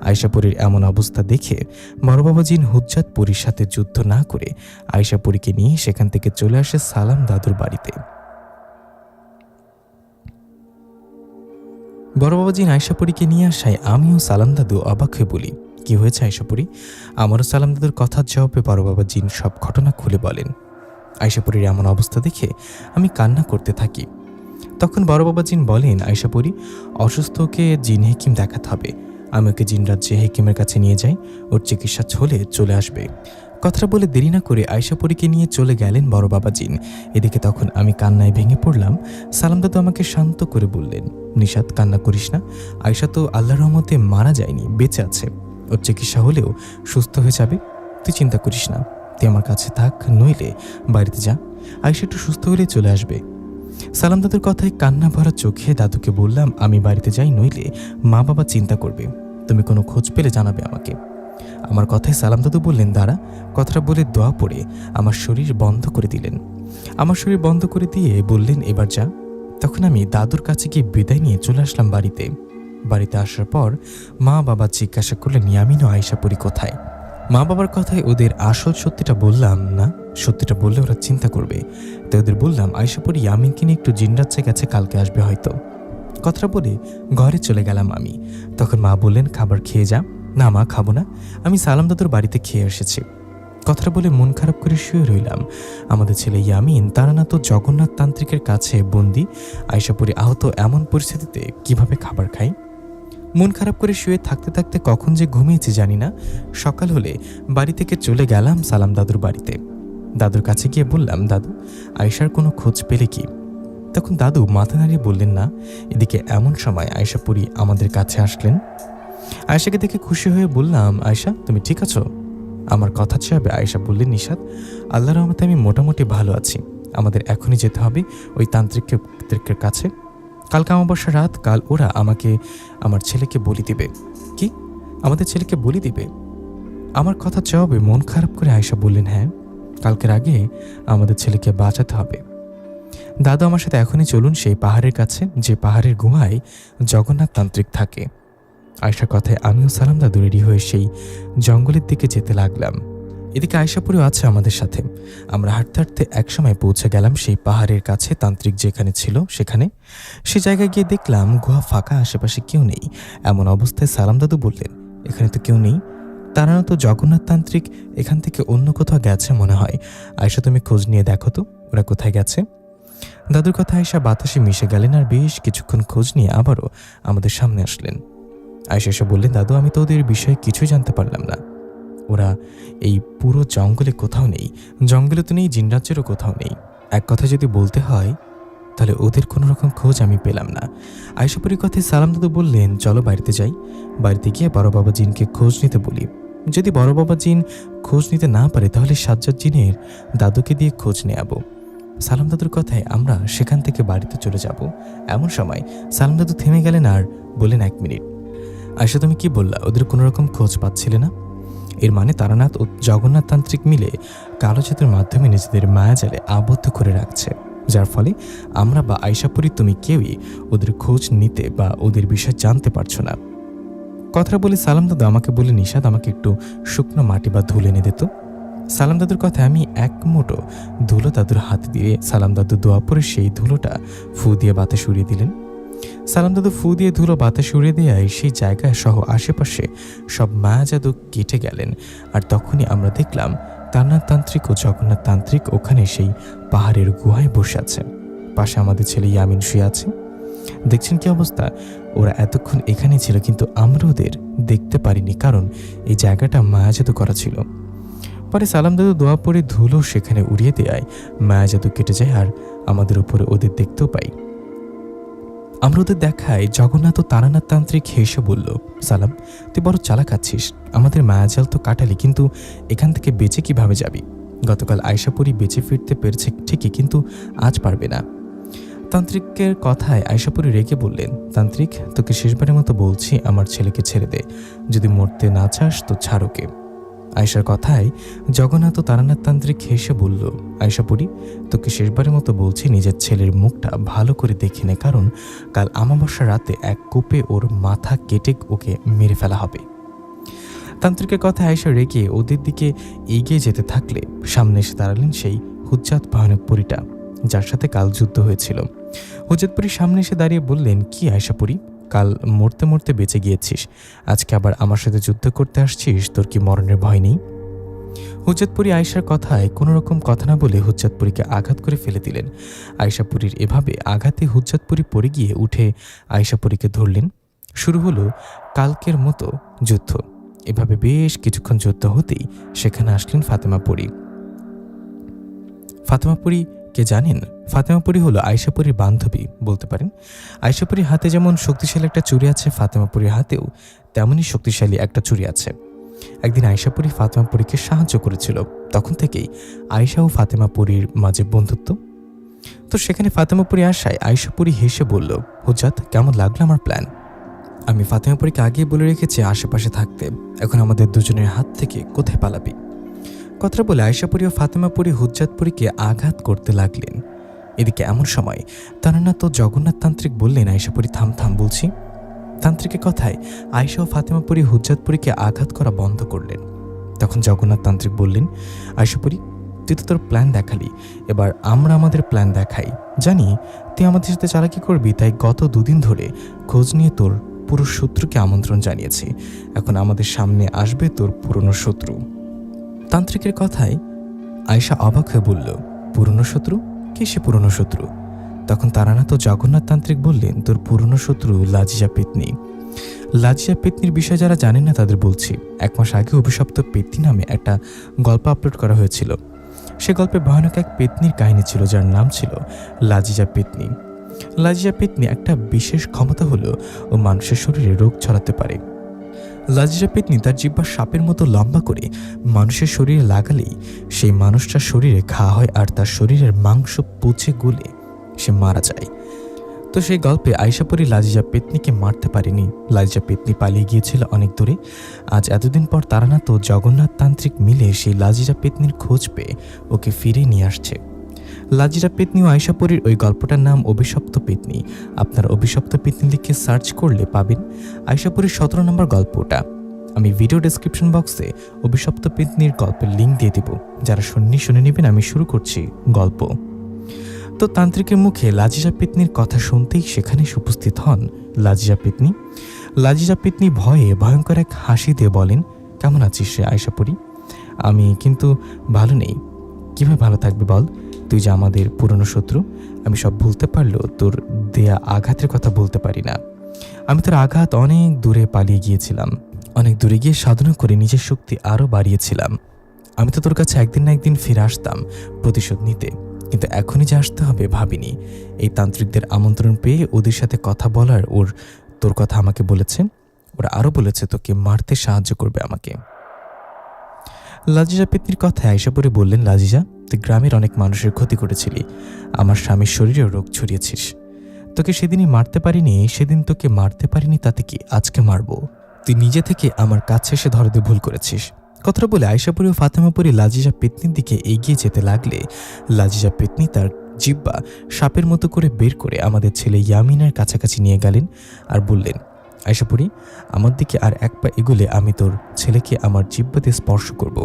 Speaker 2: আয়শাপুরীর এমন অবস্থা দেখে বড় বাবা জিন হুজ্জাতপুরীর সাথে যুদ্ধ না করে আয়শাপুরীকে নিয়ে সেখান থেকে চলে আসে সালাম দাদুর বাড়িতে। বড় বাবা জিন আয়শাপুরীকে নিয়ে আসায় আমিও সালাম দাদু অবাক হয়ে বলি, কি হয়েছে আয়শাপুরী? আমারও সালাম দাদুর কথার জবাবে বড় বাবা জিন সব ঘটনা খুলে বলেন। আয়শাপুরীর এমন অবস্থা দেখে আমি কান্না করতে থাকি। তখন বড় বাবা জিন বলেন, আয়শাপুরী অসুস্থকে জিন হেকিম দেখাতে হবে। আমি ওকে জিন রাজ্যে হেকিমের কাছে নিয়ে যাই, ওর চিকিৎসা হলে চলে আসবে। কথাটা বলে দেরি না করে আয়শাপুরীকে নিয়ে চলে গেলেন বড় বাবা জিন। এদিকে তখন আমি কান্নায় ভেঙে পড়লাম। সালাম দাদু আমাকে শান্ত করে বললেন, নিশাত কান্না করিস না, আয়শা তো আল্লাহর রহমতে মারা যায়নি, বেঁচে আছে। ওর চিকিৎসা হলেও সুস্থ হয়ে যাবে, তুই চিন্তা করিস না। তুই আমার কাছে থাক, নইলে বাড়িতে যা, আয়শা একটু সুস্থ হলে চলে আসবে। সালাম দাদুর কথায় কান্না ভরা চোখে দাদুকে বললাম, আমি বাড়িতে যাই, নইলে মা বাবা চিন্তা করবে। তুমি কোনো খোঁজ পেলে জানাবে আমাকে। আমার কথায় সালাম দাদু বললেন, দাঁড়া। কথাটা বলে দোয়া পড়ে আমার শরীর বন্ধ করে দিলেন। আমার শরীর বন্ধ করে দিয়ে বললেন, এবার যা। তখন আমি দাদুর কাছে গিয়ে বিদায় নিয়ে চলে আসলাম বাড়িতে। বাড়িতে আসার পর মা বাবা জিজ্ঞাসা করলেন, ইয়ামিন ও আয়শাপুরী কোথায়? মা বাবার কথায় ওদের আসল সত্যিটা বললাম না, সত্যিটা বললে ওরা চিন্তা করবে, তাই ওদের বললাম আয়শাপুরী ইয়ামিনকে নিয়ে একটু জিনরাজ্যে গেছে, কালকে আসবে হয়তো। কথাটা বলে ঘরে চলে গেলাম আমি। তখন মা বললেন, খাবার খেয়ে যা। না মা, খাবো না, আমি সালাম দাদুর বাড়িতে খেয়ে এসেছি। কথাটা বলে মন খারাপ করে শুয়ে রইলাম। আমাদের ছেলে ইয়ামিন তারানাথ ও জগন্নাথ তান্ত্রিকের কাছে বন্দি। আয়শাপুরী আহত, এমন পরিস্থিতিতে কিভাবে খাবার খাই? মন খারাপ করে শুয়ে থাকতে থাকতে কখন যে ঘুমিয়েছি জানি না। সকাল হলে বাড়ি থেকে চলে গেলাম সালাম দাদুর বাড়িতে। দাদুর কাছে গিয়ে বললাম, দাদু আয়শার কোনো খোঁজ পেলে কি? তখন দাদু মাথা নাড়িয়ে বললেন, না। এদিকে এমন সময় আয়শাপুরী আমাদের কাছে আসলেন। আয়শাকে দেখে খুশি হয়ে বললাম, আয়শা তুমি ঠিক আছো? আমার কথা জবাবে আয়শা বললেন, নিশাত আল্লাহর রহমতে আমি মোটামুটি ভালো আছি। আমাদের এখনই যেতে হবে ওই তান্ত্রিকের কাছে। কালকে অমাবস্যা রাত, কাল ওরা আমাকে আমার ছেলেকে বলি দিবে। কি? আমাদের ছেলেকে বলি দিবে? আমার কথা জবাবে মন খারাপ করে আয়শা বললেন, হ্যাঁ, কালকের আগে আমাদের ছেলেকে বাঁচাতে হবে। দাদু আমার সাথে এখনই চলুন সেই পাহাড়ের কাছে, যে পাহাড়ের গুহায় জগন্নাথ তান্ত্রিক থাকে। আয়শার কথায় আমিও সালাম দাদু রেডি হয়ে সেই জঙ্গলের দিকে যেতে লাগলাম। এদিকে আয়শাপুরীও আছে আমাদের সাথে। আমরা হাঁটতে হাঁটতে একসময় পৌঁছে গেলাম সেই পাহাড়ের কাছে তান্ত্রিক যেখানে ছিল সেখানে। সে জায়গায় গিয়ে দেখলাম গুহা ফাঁকা, আশেপাশে কেউ নেই। এমন অবস্থায় সালাম দাদু বললেন, এখানে তো কেউ নেই, তারা তো জগন্নাথ তান্ত্রিক এখান থেকে অন্য কোথাও গেছে মনে হয়। আয়শা তুমি খোঁজ নিয়ে দেখো তো ওরা কোথায় গেছে। দাদুর কথা আয়শা বাতাসে মিশে গেলেন আর বেশ কিছুক্ষণ খোঁজ নিয়ে আবারও আমাদের সামনে আসলেন। আয়শা এসে বললেন, দাদু আমি তো ওদের বিষয়ে কিছুই জানতে পারলাম না। ওরা এই পুরো জঙ্গলে কোথাও নেই, জঙ্গলে তো নেই, জিনরাজ্যেরও কোথাও নেই। এক কথা যদি বলতে হয় তাহলে ওদের কোনো রকম খোঁজ আমি পেলাম না। আয়শাপুরীর কথায় সালাম দাদু বললেন, চলো বাড়িতে যাই, বাড়িতে গিয়ে বড় বাবা জিনকে খোঁজ নিতে বলি। যদি বড় বাবা জিন খোঁজ নিতে না পারে তাহলে সাজ্জাদ জিনের দাদুকে দিয়ে খোঁজ নেয়াবো। সালাম দাদুর কথায় আমরা সেখান থেকে বাড়িতে চলে যাব। এমন সময় সালাম দাদু থেমে গেলেন আর বললেন, 1 মিনিট। আয়শা তুমি কি বললা, ওদের কোনো রকম খোঁজ পাচ্ছিলে না? এর মানে তারানাথ ও জগন্নাথ তান্ত্রিক মিলে কালো জাদুর মাধ্যমে নিজেদের মায়াজালে আবদ্ধ করে রাখছে, যার ফলে আমরা বা আয়শাপুরী তুমি কেউই ওদের খোঁজ নিতে বা ওদের বিষয় জানতে পারছো না। কথাটা বলে সালাম দাদু আমাকে বলে, নিশাত আমাকে একটু শুকনো মাটি বা ধুলে এনে দিত। সালাম দাদুর কথায় আমি এক মুঠো ধুলো দাদুর হাতে দিয়ে সালাম দাদু দোয়া পরে সেই ধুলোটা ফু দিয়ে বাতাস উড়িয়ে দিলেন। সালাম দাদু ফু দিয়ে ধুলো বাতাস উড়িয়ে দেওয়ায় সেই জায়গায় সহ আশেপাশে সব মায়া জাদু কেটে গেলেন। আর তখনই আমরা দেখলাম তান্ত্রিক ও জগন্নাথ তান্ত্রিক ওখানে সেই পাহাড়ের গুহায় বসে আছে। পাশে আমাদের ছেলে ইয়ামিন শুয়ে আছে। দেখছেন কি অবস্থা? ওরা এতক্ষণ এখানেই ছিল, কিন্তু আমরা ওদের দেখতে পারিনি, কারণ এই জায়গাটা মায়া জাদু করা ছিল। পরে সালাম দাদু দোয়া পরে ধুলো সেখানে উড়িয়ে দেয়, মায়া জাদু কেটে যায়, আর আমাদের উপরে ওদের দেখতেও পাই। আমরা ওদের দেখায় জগন্নাথ ও তারানাথ তান্ত্রিক হেসে বলল, সালাম, তুই বড় চালাক আছিস। আমাদের মায়াজাল তো কাটালি, কিন্তু এখান থেকে বেঁচে কিভাবে যাবি? গতকাল আয়শাপুরী বেঁচে ফিরতে পেরেছে ঠিকই, কিন্তু আজ পারবে না। তান্ত্রিকের কথায় আয়শাপুরী রেগে বললেন, তান্ত্রিক, তোকে শেষবারের মতো বলছি, আমার ছেলেকে ছেড়ে দে। যদি মরতে না চাস তো ছাড়োকে। আয়শার কথায় জগন্নাথ ও তারানাথ তান্ত্রিক হেসে বলল, আয়শাপুরী, তোকে শেষবারের মতো বলছি, নিজের ছেলের মুখটা ভালো করে দেখে নে, কারণ কাল অমাবস্যা রাতে এক কোপে ওর মাথা কেটে ওকে মেরে ফেলা হবে। তান্ত্রিকের কথায় আয়শা রেগে ওদের দিকে এগিয়ে যেতে থাকলে সামনে এসে দাঁড়ালেন সেই হুজ্জাত ভয়ানক পরীটা, যার সাথে কাল যুদ্ধ হয়েছিল। হুজ্জাত পরীর সামনে এসে দাঁড়িয়ে বললেন, কি আয়শাপুরী, কাল মরতে মরতে বেঁচে গিয়েছিস, আজকে আবার আমার সাথে যুদ্ধ করতে আসছিস? তোর কি মরণের ভয় নেই? হুজ্জাতপুরী আয়শার কথায় কোনো রকম কথা না বলে হুজ্জাতপুরীকে আঘাত করে ফেলে দিলেন। আয়শাপুরীর এভাবে আঘাতে হুজ্জাতপুরী পড়ে গিয়ে উঠে আয়শাপুরীকে ধরলেন। শুরু হলো কালকের মতো যুদ্ধ। এভাবে বেশ কিছুক্ষণ যুদ্ধ হতেই সেখানে আসলেন ফাতেমাপুরী। ফাতেমাপুরী কে জানেন? ফাতেমাপুরী হলো আয়শাপুরীর বান্ধবী বলতে পারেন। আয়শাপুরীর হাতে যেমন শক্তিশালী একটা চুড়ি আছে, ফাতেমাপুরীর হাতেও তেমনই শক্তিশালী একটা চুড়ি আছে। একদিন আয়শাপুরী ফাতেমাপুরীকে সাহায্য করেছিল, তখন থেকেই আয়শা ও ফাতেমাপুরীর মাঝে বন্ধুত্ব। তো সেখানে ফাতেমাপুরী আসায় আয়শাপুরী হেসে বলল, হুজ্জাত, কেমন লাগলো আমার প্ল্যান? আমি ফাতেমাপুরীকে আগেই বলে রেখেছি আশেপাশে থাকতে, এখন আমাদের দুজনের হাত থেকে কোথায় পালাবি? কথাটা বলে আয়শাপুরী ও ফাতেমাপুরী হুজ্জাতপুরীকে আঘাত করতে লাগলেন। এদিকে এমন সময় তারানাথ ও জগন্নাথ তান্ত্রিক বললেন, আয়শাপুরী থাম থাম বলছি। তান্ত্রিকের কথায় আয়শা ও ফাতেমাপুরী হুজ্জাতপুরীকে আঘাত করা বন্ধ করলেন। তখন জগন্নাথ তান্ত্রিক বললেন, আয়শাপুরী, তুই তো তোর প্ল্যান দেখালি, এবার আমরা আমাদের প্ল্যান দেখাই। জানি তুই আমাদের সাথে চালাকি করবি, তাই গত 2 দিন ধরে খোঁজ নিয়ে তোর পুরো শত্রুকে আমন্ত্রণ জানিয়েছি। এখন আমাদের সামনে আসবে তোর পুরনো শত্রু। তান্ত্রিকের কথায় আয়শা অবাক হয়ে বলল, পুরনো শত্রু? কে সে পুরনো শত্রু? তখন তারানাথ ও জগন্নাথ তান্ত্রিক বললেন, তোর পুরনো শত্রু লাজিজা পেতনি। লাজিজা পেতনির বিষয় যারা জানেন না তাদের বলছি, 1 মাস আগে অভিশপ্ত পেতনি নামে একটা গল্প আপলোড করা হয়েছিল। সে গল্পে ভয়ানক এক পেতনির কাহিনী ছিল, যার নাম ছিল লাজিজা পেতনি। লাজিজা পেতনি একটা বিশেষ ক্ষমতা হলো ও মানুষের শরীরে রোগ ছড়াতে পারে। লাজিজা পেতনি তার জিহ্বা সাপের মতো লম্বা করে মানুষের শরীরে লাগালেই সেই মানুষটার শরীরে ঘা হয়, আর তার শরীরের মাংস পচে গলে সে মারা যায়। তো সেই গল্পে আয়শাপুরী লাজিজা পেতনিকে মারতে পারেনি। লাজিজা পেতনি পালিয়ে গিয়েছিল অনেক দূরে। আজ এতদিন পর তারানাথ ও জগন্নাথ তান্ত্রিক মিলে সেই লাজিজা পেতনির খোঁজ পেয়ে ওকে ফিরে নিয়ে আসছে। লাজিজা পেতনি ও আয়শাপুরীর ওই গল্পটার নাম অভিশপ্ত পেতনি। আপনার অভিশপ্ত পেতনি লিখে সার্চ করলে পাবেন আয়শাপুরীর 17 নম্বর গল্পটা। আমি ভিডিও ডেসক্রিপশন বক্সে অভিশপ্ত পেতনির গল্পের লিঙ্ক দিয়ে দেব, যারা শুনে নেবেন। আমি শুরু করছি গল্প। তো তান্ত্রিকের মুখে লাজিজা পেতনির কথা শুনতেই সেখানে উপস্থিত হন লাজিজা পেতনি। লাজিজা পেতনি ভয়ে ভয়ঙ্কর এক হাসি দিয়ে বলেন, কেমন আছিস রে আয়শাপুরী? আমি কিন্তু ভালো নেই। কিভাবে ভালো থাকবে বল? তুই যে আমাদের পুরনো শত্রু। আমি সব ভুলতে পারলেও তোর দেয়া আঘাতের কথা বলতে পারি না। আমি তোর আঘাত অনেক দূরে পালিয়ে গিয়েছিলাম, অনেক দূরে গিয়ে সাধনা করে নিজের শক্তি আরও বাড়িয়েছিলাম। আমি তো তোর কাছে একদিন না একদিন ফিরে আসতাম প্রতিশোধ নিতে, কিন্তু এখনই যে আসতে হবে ভাবিনি। এই তান্ত্রিকদের আমন্ত্রণ পেয়ে ওদের সাথে কথা বলার তোর কথা আমাকে বলেছে। ওরা আরও বলেছে তোকে মারতে সাহায্য করবে আমাকে। লাজিজা পেতনির কথায় আয়শাপুরী বললেন, লাজিজা, তুই গ্রামের অনেক মানুষের ক্ষতি করেছিলি, আমার স্বামীর শরীরেও রোগ ছড়িয়েছিস। তোকে সেদিনই মারতে পারিনি, সেদিন তোকে মারতে পারিনি, তাতে কি আজকে মারবো? তুই নিজে থেকে আমার কাছে এসে ধরতে ভুল করেছিস। কথাটা বলে আয়শাপুরী ও ফাতেমাপুরী লাজিজা পেতনির দিকে এগিয়ে যেতে লাগলে লাজিজা পেতনি তার জিহ্বা সাপের মতো করে বের করে আমাদের ছেলে ইয়ামিনের কাছাকাছি নিয়ে গেলেন আর বললেন, আয়শাপুরী, আমার দিকে আর 1 পা এগোলে আমি তোর ছেলেকে আমার জিহ্বা দিয়ে স্পর্শ করব।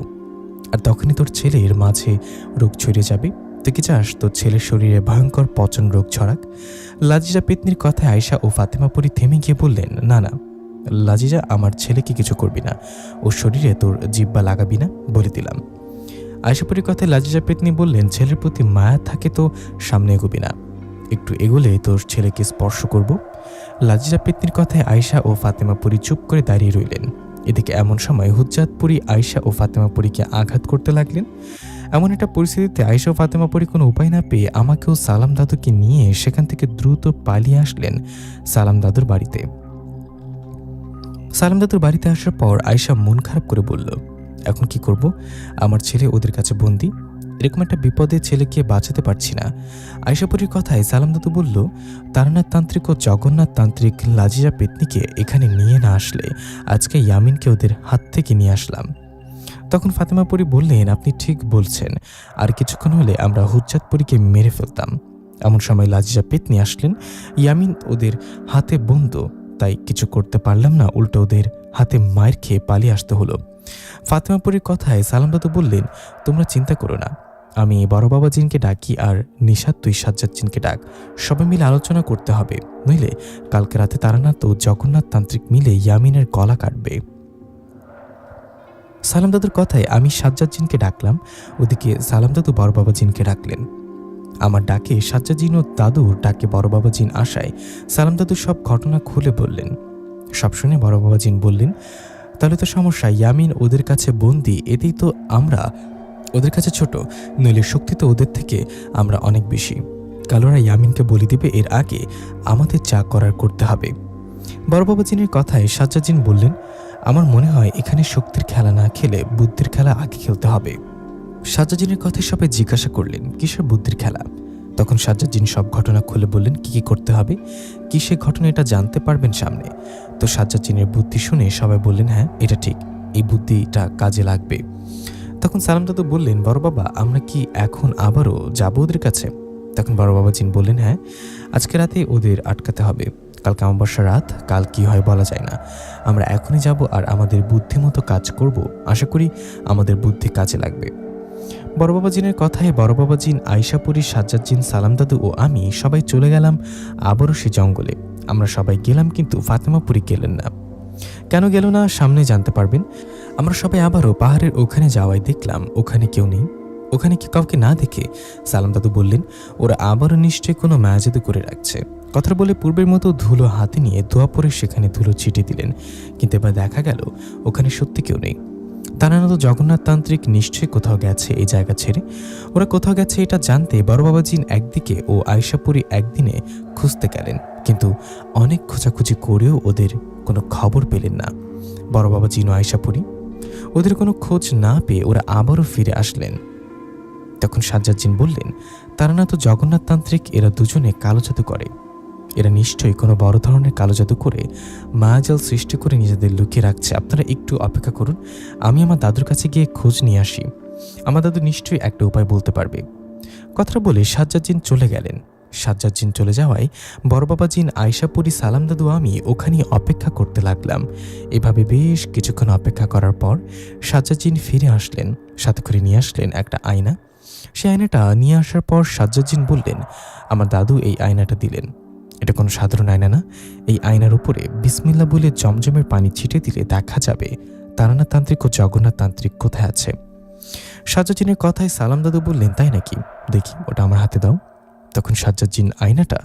Speaker 2: আর তখনই তোর ছেলের মাঝে রোগ ছড়িয়ে যাবে। তুই কি চাস তোর ছেলের শরীরে ভয়ঙ্কর পচন রোগ ছড়াক? লাজিজা পেতনির কথায় আয়শা ও ফাতেমা পরি থেমে গিয়ে বললেন, না না লাজিজা, আমার ছেলেকে কিছু করবি না, ওর শরীরে তোর জিব্বা লাগাবি না, বলে দিলাম। আয়শা পরির কথায় লাজিজা পেতনি বললেন, ছেলের প্রতি মায়া থাকে তো সামনে এগোবি না, একটু এগোলে তোর ছেলেকে স্পর্শ করব। লাজিজা পেতনির কথায় আয়শা ও ফাতেমা পরি চুপ করে দাঁড়িয়ে রইলেন। এদিকে এমন সময় হুজ্জাত পরি আয়শা ও ফাতেমা পরিকে আঘাত করতে লাগলেন। এমন একটা পরিস্থিতিতে আয়শা ও ফাতেমা পরি কোনো উপায় না পেয়ে আমাকেও সালাম দাদুকে নিয়ে সেখান থেকে দ্রুত পালিয়ে আসলেন সালাম দাদুর বাড়িতে। সালাম দাদুর বাড়িতে আসার পর আয়শা মন খারাপ করে বলল, এখন কি করব? আমার ছেলে ওদের কাছে বন্দি, এরকম একটা বিপদে ছেলেকে বাঁচাতে পারছি না। আয়শা পরির কথায় সালাম দাদু বলল, তারানাথ তান্ত্রিক ও জগন্নাথ তান্ত্রিক লাজিজা পেতনিকে এখানে নিয়ে না আসলে আজকে ইয়ামিনকে ওদের হাত থেকে নিয়ে আসলাম। তখন ফাতেমা পরি বললেন, আপনি ঠিক বলছেন, আর কিছুক্ষণ হলে আমরা হুজ্জাত পরিকে মেরে ফেলতাম। এমন সময় লাজিজা পেতনি আসলেন। ইয়ামিন ওদের হাতে বন্ধ, তাই কিছু করতে পারলাম না, উল্টো ওদের হাতে মায়ের খেয়ে পালিয়ে আসতে হলো। ফাতেমা পরির কথায় সালাম দাদু বললেন, তোমরা চিন্তা করো না, আমি বড় বাবা জিনকে ডাকি, আর নিশাত তুই সাজ্জাদ জিনকে ডাক, সবাই মিলে আলোচনা করতে হবে, নইলে কালকে রাতে তারানাথ ও জগন্নাথ তান্ত্রিক মিলে ইয়ামিনের গলা কাটবে। সালাম দাদুর কথায় আমি সাজ্জাদ জিনকে ডাকলাম, ওদিকে সালাম দাদু বড় বাবা জিনকে ডাকলেন। আমার ডাকে সাজ্জাদ জিন ও দাদুর ডাকে বড় বাবা জিন আসায় সালাম দাদু সব ঘটনা খুলে বললেন। সব শুনে বড় বাবা জিন বললেন, তাহলে তো সমস্যা, ইয়ামিন ওদের কাছে বন্দি, এতেই তো আমরা ওদের কাছে ছোট, নইলে শক্তি তো ওদের থেকে আমরা অনেক বেশি। কাল ওরা ইয়ামিনকে বলি দিবে, এর আগে আমাদের যা করার করতে হবে। বড় বাবা জিনের কথায় সাজ্জাদ জিন বললেন, আমার মনে হয় এখানে শক্তির খেলা না খেলে বুদ্ধির খেলা আগে খেলতে হবে। সাজ্জাদ জিনের কথায় সবাই জিজ্ঞাসা করলেন, কিসের বুদ্ধির খেলা? তখন সাজ্জাদ জিন সব ঘটনা খুলে বললেন কি কি করতে হবে, কি সে ঘটনা এটা জানতে পারবেন সামনে। তো সাজ্জাদ জিনের বুদ্ধি শুনে সবাই বললেন, হ্যাঁ এটা ঠিক, এই বুদ্ধিটা কাজে লাগবে। তখন সালাম দাদু বললেন, বড় বাবা আমরা কি এখন আবারও যাব ওদের কাছে? তখন বড় বাবা জিন বললেন, হ্যাঁ আজকে রাতে ওদের আটকাতে হবে, কালকে অমাবস্যা রাত, কাল কি হয় বলা যায় না, আমরা এখনই যাব আর আমাদের বুদ্ধিমতো কাজ করব, আশা করি আমাদের বুদ্ধি কাজে লাগবে। বড় বাবা জিনের কথায় বড় বাবা জিন, আয়শা পরি, সাজ্জাদ জিন, সালাম দাদু ও আমি সবাই চলে গেলাম আবারও সে জঙ্গলে। আমরা সবাই গেলাম, কিন্তু ফাতেমা পরি গেলেন না। কেন গেল না সামনে জানতে পারবেন। আমরা সবাই আবারও পাহাড়ের ওখানে যাওয়ায় দেখলাম ওখানে কেউ নেই। ওখানে কি কাউকে না দেখে সালাম দাদু বললেন, ওরা আবারও নিশ্চয়ই কোনো মায়াজাদু করে রাখছে। কথা বলে পূর্বের মতো ধুলো হাতে নিয়ে দোয়া পরে সেখানে ধুলো ছিটিয়ে দিলেন, কিন্তু এবার দেখা গেল ওখানে সত্যি কেউ নেই। তারানাথ জগন্নাথ তান্ত্রিক নিশ্চয়ই কোথাও গেছে এই জায়গা ছেড়ে। ওরা কোথাও গেছে এটা জানতে বড় বাবা জিন একদিকে ও আয়শা পরি একদিনে খুঁজতে গেলেন, কিন্তু অনেক খোঁজাখুঁজি করেও ওদের কোনো খবর পেলেন না। বড় বাবা জিন ও আয়শা পরি ওদের কোনো খোঁজ না পেয়ে ওরা আবারও ফিরে আসলেন। তখন সাজ্জাদ জিন বললেন, তারানাথ জগন্নাথ তান্ত্রিক এরা দুজনে কালো জাদু করে, এরা নিশ্চয়ই কোনো বড় ধরনের কালো জাদু করে মায়াজাল সৃষ্টি করে নিজেদের লুকিয়ে রাখছে। আপনারা একটু অপেক্ষা করুন, আমি আমার দাদুর কাছে গিয়ে খোঁজ নিয়ে আসি, আমার দাদু নিশ্চয়ই একটা উপায় বলতে পারবে। কথাটা বলে সাজ্জাদ জিন চলে গেলেন। সাজ্জাদ জিন চলে যাওয়ায় বড় বাবা জিন, আয়শা পরি, সালাম দাদু আমি ওখানে অপেক্ষা করতে লাগলাম। এভাবে বেশ কিছুক্ষণ অপেক্ষা করার পর সাজ্জাদ জিন ফিরে আসলেন, সাথে করে নিয়ে আসলেন একটা আয়না। সেই আয়নাটা নিয়ে আসার পর সাজ্জাদ জিন বললেন, আমার দাদু এই আয়নাটা দিলেন, এটা কোনো সাধারণ আয়না না, এই আয়নার উপরে বিসমিল্লাহ বলে জমজমের পানি ছিটিয়ে দিলে দেখা যাবে তারানাথ তান্ত্রিক ও জগন্নাথ তান্ত্রিক কোথায় আছে। সাজ্জাদ জিনের কথায় সালাম দাদু বললেন, তাই নাকি, দেখি ওটা আমার হাতে দাও। তখন সাজ্জাদ জিন আয়নাটা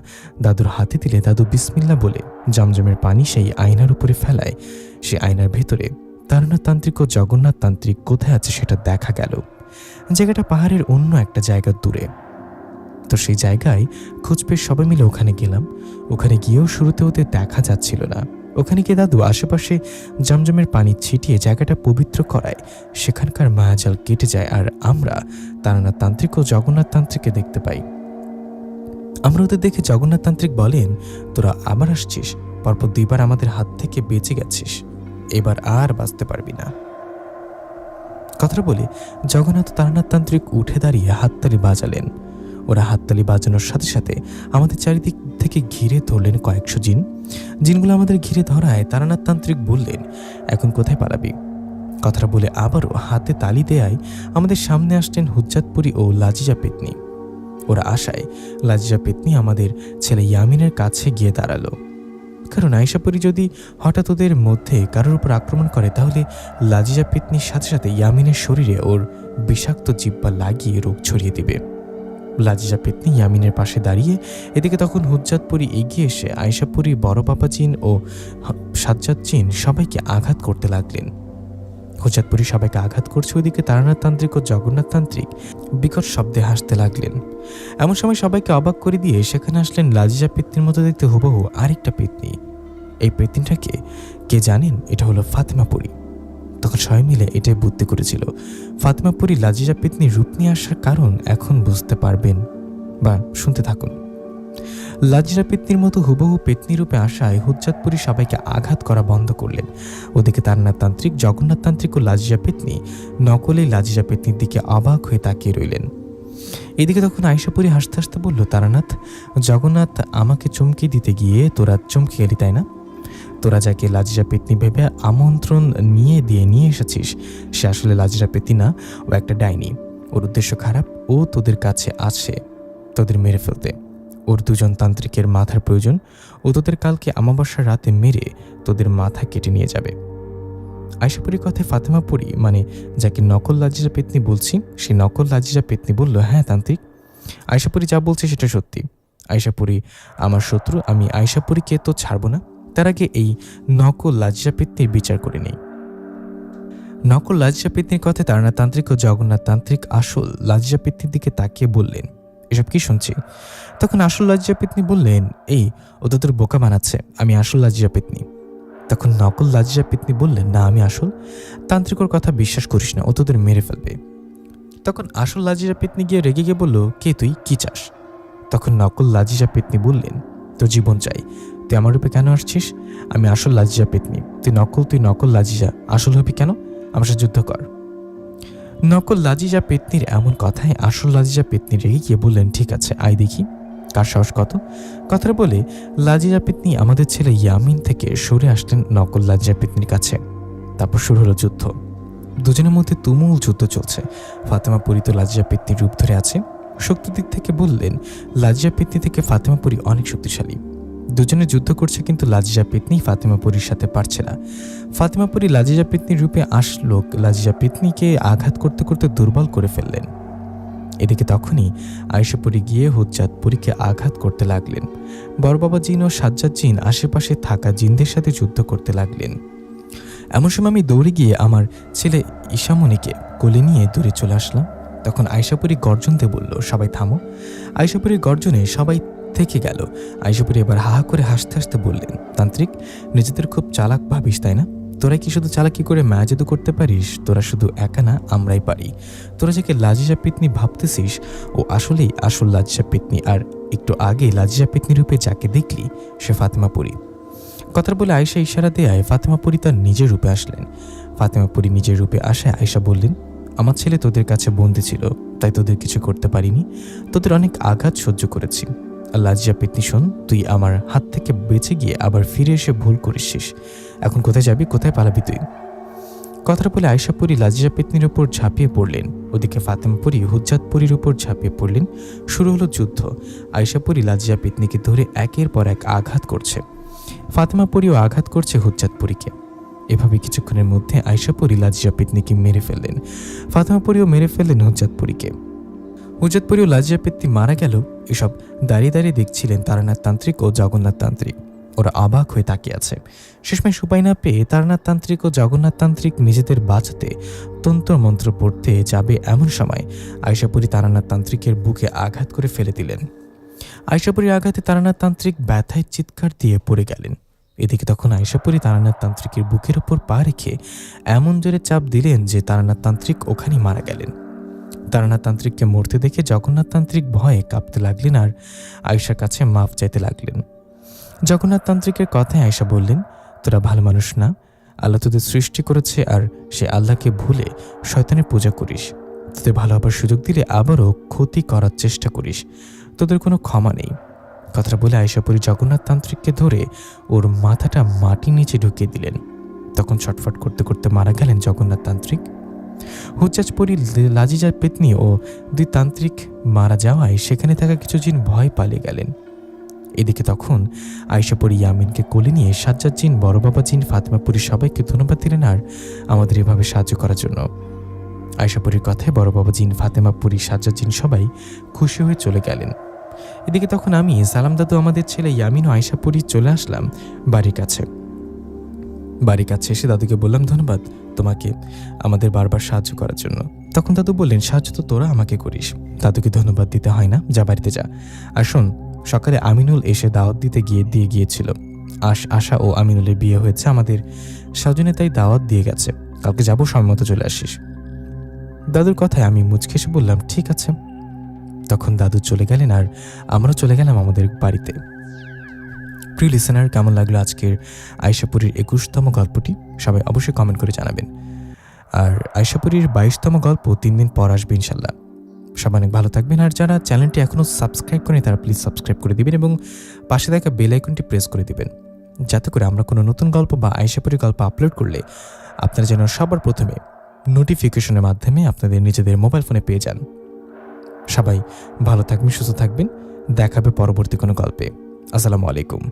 Speaker 2: দাদুর হাতে দিলে দাদু বিসমিল্লাহ বলে জমজমের পানি সেই আয়নার উপরে ফেলায়। সে আয়নার ভেতরে তারানাথ তান্ত্রিক ও জগন্নাথ তান্ত্রিক কোথায় আছে সেটা দেখা গেল। জায়গাটা পাহাড়ের অন্য একটা জায়গার দূরে। তো সেই জায়গায় খোঁজ পেয়ে সবাই মিলে ওখানে গেলাম। ওখানে গিয়েও শুরুতে ওদের দেখা যাচ্ছিল না। ওখানে গিয়ে দাদু আশেপাশে জমজমের পানি ছিটিয়ে জায়গাটা পবিত্র করায় সেখানকার মায়াজাল কেটে যায়, আর আমরা তারানাথ তান্ত্রিক ও জগন্নাথ তান্ত্রিককে দেখতে পাই। আমরা ওদের দেখে জগন্নাথ তান্ত্রিক বলেন, তোরা আবার আসছিস, পরপর 2 বার আমাদের হাত থেকে বেঁচে গেছিস, এবার আর বাঁচতে পারবি না। কথাটা বলে জগন্নাথ তারানাথ তান্ত্রিক উঠে দাঁড়িয়ে হাততালি বাজালেন। ওরা হাততালি বাজানোর সাথে সাথে আমাদের চারিদিক থেকে ঘিরে ধরলেন কয়েকশো জিন। জিনগুলো আমাদের ঘিরে ধরায় তারানাথ তান্ত্রিক বললেন, এখন কোথায় পালাবি? কথাটা বলে আবারও হাতে তালি দেয়ায় আমাদের সামনে আসলেন হুজ্জাতপুরি ও লাজিজা পেতনি। ওরা আশায় লাজিজা পেতনি আমাদের ছেলে ইয়ামিনের কাছে গিয়ে দাঁড়ালো, কারণ আয়েশাপুরি যদি হঠাৎ ওদের মধ্যে কারোর উপর আক্রমণ করে তাহলে লাজিজা পেতনির সাথে সাথে ইয়ামিনের শরীরে ওর বিষাক্ত জিহ্বা লাগিয়ে রোগ ছড়িয়ে দিবে। লাজিজা পেতনি ইয়ামিনের পাশে দাঁড়িয়ে, এদিকে তখন হুজ্জাতপুরি এগিয়ে এসে আয়েশাপুরি, বড় বাবা জিন ও সাজ্জাদ জিন সবাইকে আঘাত করতে লাগলেন। হুজ্জাতপুরি সবাইকে আঘাত করছে, ওইদিকে তারানাথ তান্ত্রিক ও জগন্নাথ তান্ত্রিক বিকট শব্দে হাসতে লাগলেন। এমন সময় সবাইকে অবাক করে দিয়ে সেখানে আসলেন লাজিজা পেতনির মতো দেখতে হুবহু আরেকটা পেতনি। এই পেতনিটাকে কে জানেন? এটা হলো ফাতেমাপুরি। তখন সবাই মিলে এটাই বুদ্ধি করেছিল। ফাতেমাপুরি লাজিজা পেতনির রূপ নিয়ে আসার কারণ এখন বুঝতে পারবেন, বা শুনতে থাকুন। লাজিজা পেতনির মতো হুবহু পেতনি রূপে আসায় হুজ্জাতপুরি সবাইকে আঘাত করা বন্ধ করলেন। ওদিকে তারানাথ তান্ত্রিক, জগন্নাথ তান্ত্রিক ও লাজিজা পেতনি নকলে লাজিজা পেতনির দিকে অবাক হয়ে তাকিয়ে রইলেন। এদিকে তখন আয়েশাপুরি হাসতে হাসতে বলল, তারানাথ, জগন্নাথ আমাকে চমকে দিতে গিয়ে তোরা চমকে গেলি তাই না? তোরা যাকে লাজিজা পেতনি ভেবে আমন্ত্রণ নিয়ে এসেছিস সে আসলে লাজিজা পেতনি না, ও একটা ডাইনি। ওর উদ্দেশ্য খারাপ, ও তোদের কাছে আছে তোদের মেরে ফেলতে। ওর দুজন তান্ত্রিকের মাথার প্রয়োজন, ও তোদের কালকে অমাবস্যার রাতে মেরে তোদের মাথা কেটে নিয়ে যাবে। আয়েশাপুরির কথায় ফাতেমাপুরি, মানে যাকে নকল লাজিজা পেতনি বলছি, সেই নকল লাজিজা পেতনি বলল, হ্যাঁ তান্ত্রিক, আয়েশাপুরি যা বলছে সেটা সত্যি। আয়েশাপুরি আমার শত্রু, আমি আয়েশাপুরিকে তো ছাড়বো না। তার আগে এই নকল লাজিজা পেতনির বিচার করে নেই। নকল লাজিজা পেতনির কথায় তারানাথ তান্ত্রিক ও জগন্নাথ তান্ত্রিক আসল লাজিজা পেতনির দিকে তাকিয়ে বললেন, এসব কি শুনছি? তখন আসল লাজিজা পেতনি বললেন, ও তোদের বোকা বানাচ্ছে, আমি আসল লাজিজা পেতনি। তখন নকল লাজিজা পেতনি বললেন, না আমি আসল। তান্ত্রিকর কথা বিশ্বাস করিস না, ও তোদের মেরে ফেলবে। তখন আসল লাজিজা পেতনি গিয়ে রেগে গিয়ে বলল, কে তুই, কি চাস? তখন নকল লাজিজা পেতনি বললেন, তোর জীবন চাই। তুই আমার রূপে কেন আসছিস? আমি আসল লাজিজা পেতনি, তুই নকল লাজিজা, আসল হবি কেন? আমার সাথে যুদ্ধ কর। নকল লাজিজা পেতনির এমন কথায় আসল লাজিজা পেতনি রেগে গিয়ে বললেন, ঠিক আছে, আয় দেখি কার সাহস কত। কথাটা বলে লাজিজা পেতনি আমাদের ছেলে ইয়ামিন থেকে সরে আসলেন নকল লাজিজা পেতনির কাছে। তারপর শুরু হলো যুদ্ধ। দুজনের মধ্যে তুমুল যুদ্ধ চলছে। ফাতেমাপুরি তো লাজিজা পেতনির রূপ ধরে আছে। শক্তির দিক থেকে বললেন, লাজিজা পেতনি থেকে ফাতেমাপুরি অনেক শক্তিশালী। দুজনে যুদ্ধ করছে, কিন্তু লাজিজা পেতনি ফাতেমাপুরির সাথে পারছে না। ফাতেমাপুরি লাজিজা পেতনির রূপে আসলো, লাজিজা পেতনিকে আঘাত করতে করতে দুর্বল করে ফেললেন। এদিকে তখনই আয়েশাপুরি গিয়ে হুজ্জাতপুরিকে আঘাত করতে লাগলেন। বড় বাবা জিন ও সাজ্জাদ জিন আশেপাশে থাকা জিনদের সাথে যুদ্ধ করতে লাগলেন। এমন সময় আমি দৌড়ে গিয়ে আমার ছেলে ঈশামণিকে কোলে নিয়ে দূরে চলে আসলাম। তখন আয়েশাপুরি গর্জন দিয়ে বলল, সবাই থামো। আয়েশাপুরির গর্জনে সবাই থেকে গেল। আয়েশাপুরি এবার হাহা করে হাসতে হাসতে বললেন, তান্ত্রিক, নিজেদের খুব চালাক ভাবিস তাই না? তোরা কি শুধু চালাকি করে মায়া জাদু করতে পারিস? তোরা শুধু একা না, আমরাই পারি। তোরা যাকে লাজিজা পেতনি ভাবতেছিস ও আসলেই আসল লাজিজা পেতনি, আর একটু আগে লাজিজা পেতনি রূপে যাকে দেখলি সে ফাতেমাপুরি। কথা বলে আয়েশা ইশারা দেয় ফাতেমাপুরি তার নিজের রূপে আসলেন। ফাতেমাপুরি নিজের রূপে আসায় আয়েশা বললেন, আমার ছেলে তোদের কাছে বন্দী ছিল, তাই তোদের কিছু করতে পারিনি, তোদের অনেক আঘাত সহ্য করেছি। লাজিজা পেতনি শোন, তুই আমার হাত থেকে বেঁচে গিয়ে আবার ফিরে এসে ভুল করিস। এখন কোথায় যাবি, কোথায় পালাবি তুই? কথাটা বলে আয়েশাপুরি লাজিজা পেতনির উপর ঝাঁপিয়ে পড়লেন। ওদিকে ফাতেমাপুরি হুজ্জাতপুরির উপর ঝাঁপিয়ে পড়লেন। শুরু হলো যুদ্ধ। আয়েশাপুরি লাজিজা পেতনিকে ধরে একের পর এক আঘাত করছে। ফাতেমাপুরিও আঘাত করছে হুজ্জাতপুরিকে। এভাবে কিছুক্ষণের মধ্যে আয়েশাপুরি লাজিজা পেতনিকে মেরে ফেললেন। ফাতেমাপুরিও মেরে ফেললেন হুজ্জাতপুরিকে। হুজ্জাতপুরি ও লাজিজা পেতনি মারা গেল। এসব দাঁড়িয়ে দাঁড়িয়ে দেখছিলেন তারানাথ তান্ত্রিক ও জগন্নাথ তান্ত্রিক। ওরা অবাক হয়ে তাকিয়ে আছে। শেষমেশ উপায় না পেয়ে তারানাথ তান্ত্রিক ও জগন্নাথ তান্ত্রিক নিজেদের বাঁচাতে তন্ত্র মন্ত্র পড়তে যাবে, এমন সময় আয়েশাপুরি তারানাথ তান্ত্রিকের বুকে আঘাত করে ফেলে দিলেন। আয়েশাপুরির আঘাতে তারানাথ তান্ত্রিক ব্যথায় চিৎকার দিয়ে পড়ে গেলেন। এদিকে তখন আয়েশাপুরি তারানাথ তান্ত্রিকের বুকের ওপর পা রেখে এমন জোরে চাপ দিলেন যে তারানাথ তান্ত্রিক ওখানেই মারা গেলেন। তারানাথ তান্ত্রিককে মরতে দেখে জগন্নাথ তান্ত্রিক ভয়ে কাঁপতে লাগলেন আর আয়েশার কাছে মাফ চাইতে লাগলেন। জগন্নাথ তান্ত্রিকের কথায় আয়েশা বললেন, তোরা ভালো মানুষ না, আল্লাহ তোদের সৃষ্টি করেছে আর সে আল্লাহকে ভুলে শয়তানের পূজা করিস। তোদের ভালো হবার সুযোগ দিলে আবারও ক্ষতি করার চেষ্টা করিস, তোদের কোনো ক্ষমা নেই। কথাটা বলে আয়েশাপুরি জগন্নাথ তান্ত্রিককে ধরে ওর মাথাটা মাটির নিচে ঢুকিয়ে দিলেন। তখন ছটফট করতে করতে মারা গেলেন জগন্নাথ তান্ত্রিক। হুজ্জাজপুরী লাজিজা পেতনি ও দুই তান্ত্রিক মারা যাওয়ায় সেখানে থাকা কিছু জিন ভয় পালিয়ে গেলেন। এদিকে তখন আয়েশাপুরী ইয়ামিনকে কোলে নিয়ে সাজ্জাদ জিন, বড় বাবা জিন, ফাতেমাপুরী সবাইকে ধন্যবাদ দিলেন আর আমাদের এভাবে সাহায্য করার জন্য। আয়েশাপুরীর কথায় বড় বাবা জিন, ফাতেমাপুরী, সাজ্জাদ জিন সবাই খুশি হয়ে চলে গেলেন। এদিকে তখন আমি, সালাম দাদু, আমাদের ছেলে ইয়ামিন ও আয়েশাপুরী চলে আসলাম বাড়ির কাছে। এসে দাদুকে বললাম, ধন্যবাদ তোমাকে আমাদের বারবার সাহায্য করার জন্য। তখন দাদু বললেন, সাহায্য তো তোরা আমাকে করিস, দাদুকে ধন্যবাদ দিতে হয় না, যা বাড়িতে যা। আর শোন, সকালে আমিনুল এসে দাওয়াত দিয়ে গিয়েছিল। আশা ও আমিনুলের বিয়ে হয়েছে, আমাদের স্বজনে তাই দাওয়াত দিয়ে গেছে, কালকে যাবো, সময় মতো চলে আসিস। দাদুর কথায় আমি মুচকে এসে বললাম, ঠিক আছে। তখন দাদু চলে গেলেন আর আমরাও চলে গেলাম আমাদের বাড়িতে। প্রিয় লিসেনার, কেমন লাগলো আজকের আয়েশাপুরীর 21তম গল্পটি? সবাই অবশ্যই কমেন্ট করে জানাবেন। আর আয়েশাপুরীর 22তম গল্প 3 দিন পর আসবে ইনশাল্লাহ। সবাই অনেক ভালো থাকবেন। আর যারা চ্যানেলটি এখনও সাবস্ক্রাইব করেনি তারা প্লিজ সাবস্ক্রাইব করে দিবেন এবং পাশে থাকা বেল আইকনটি প্রেস করে দিবেন, যাতে করে আমরা কোনো নতুন গল্প বা আয়েশাপুরীর গল্প আপলোড করলে আপনারা যেন সবার প্রথমে নোটিফিকেশনের মাধ্যমে আপনাদের নিজেদের মোবাইল ফোনে পেয়ে যান। সবাই ভালো থাকবেন, সুস্থ থাকবেন। দেখাবে পরবর্তী কোনো গল্পে। আসসালামু আলাইকুম।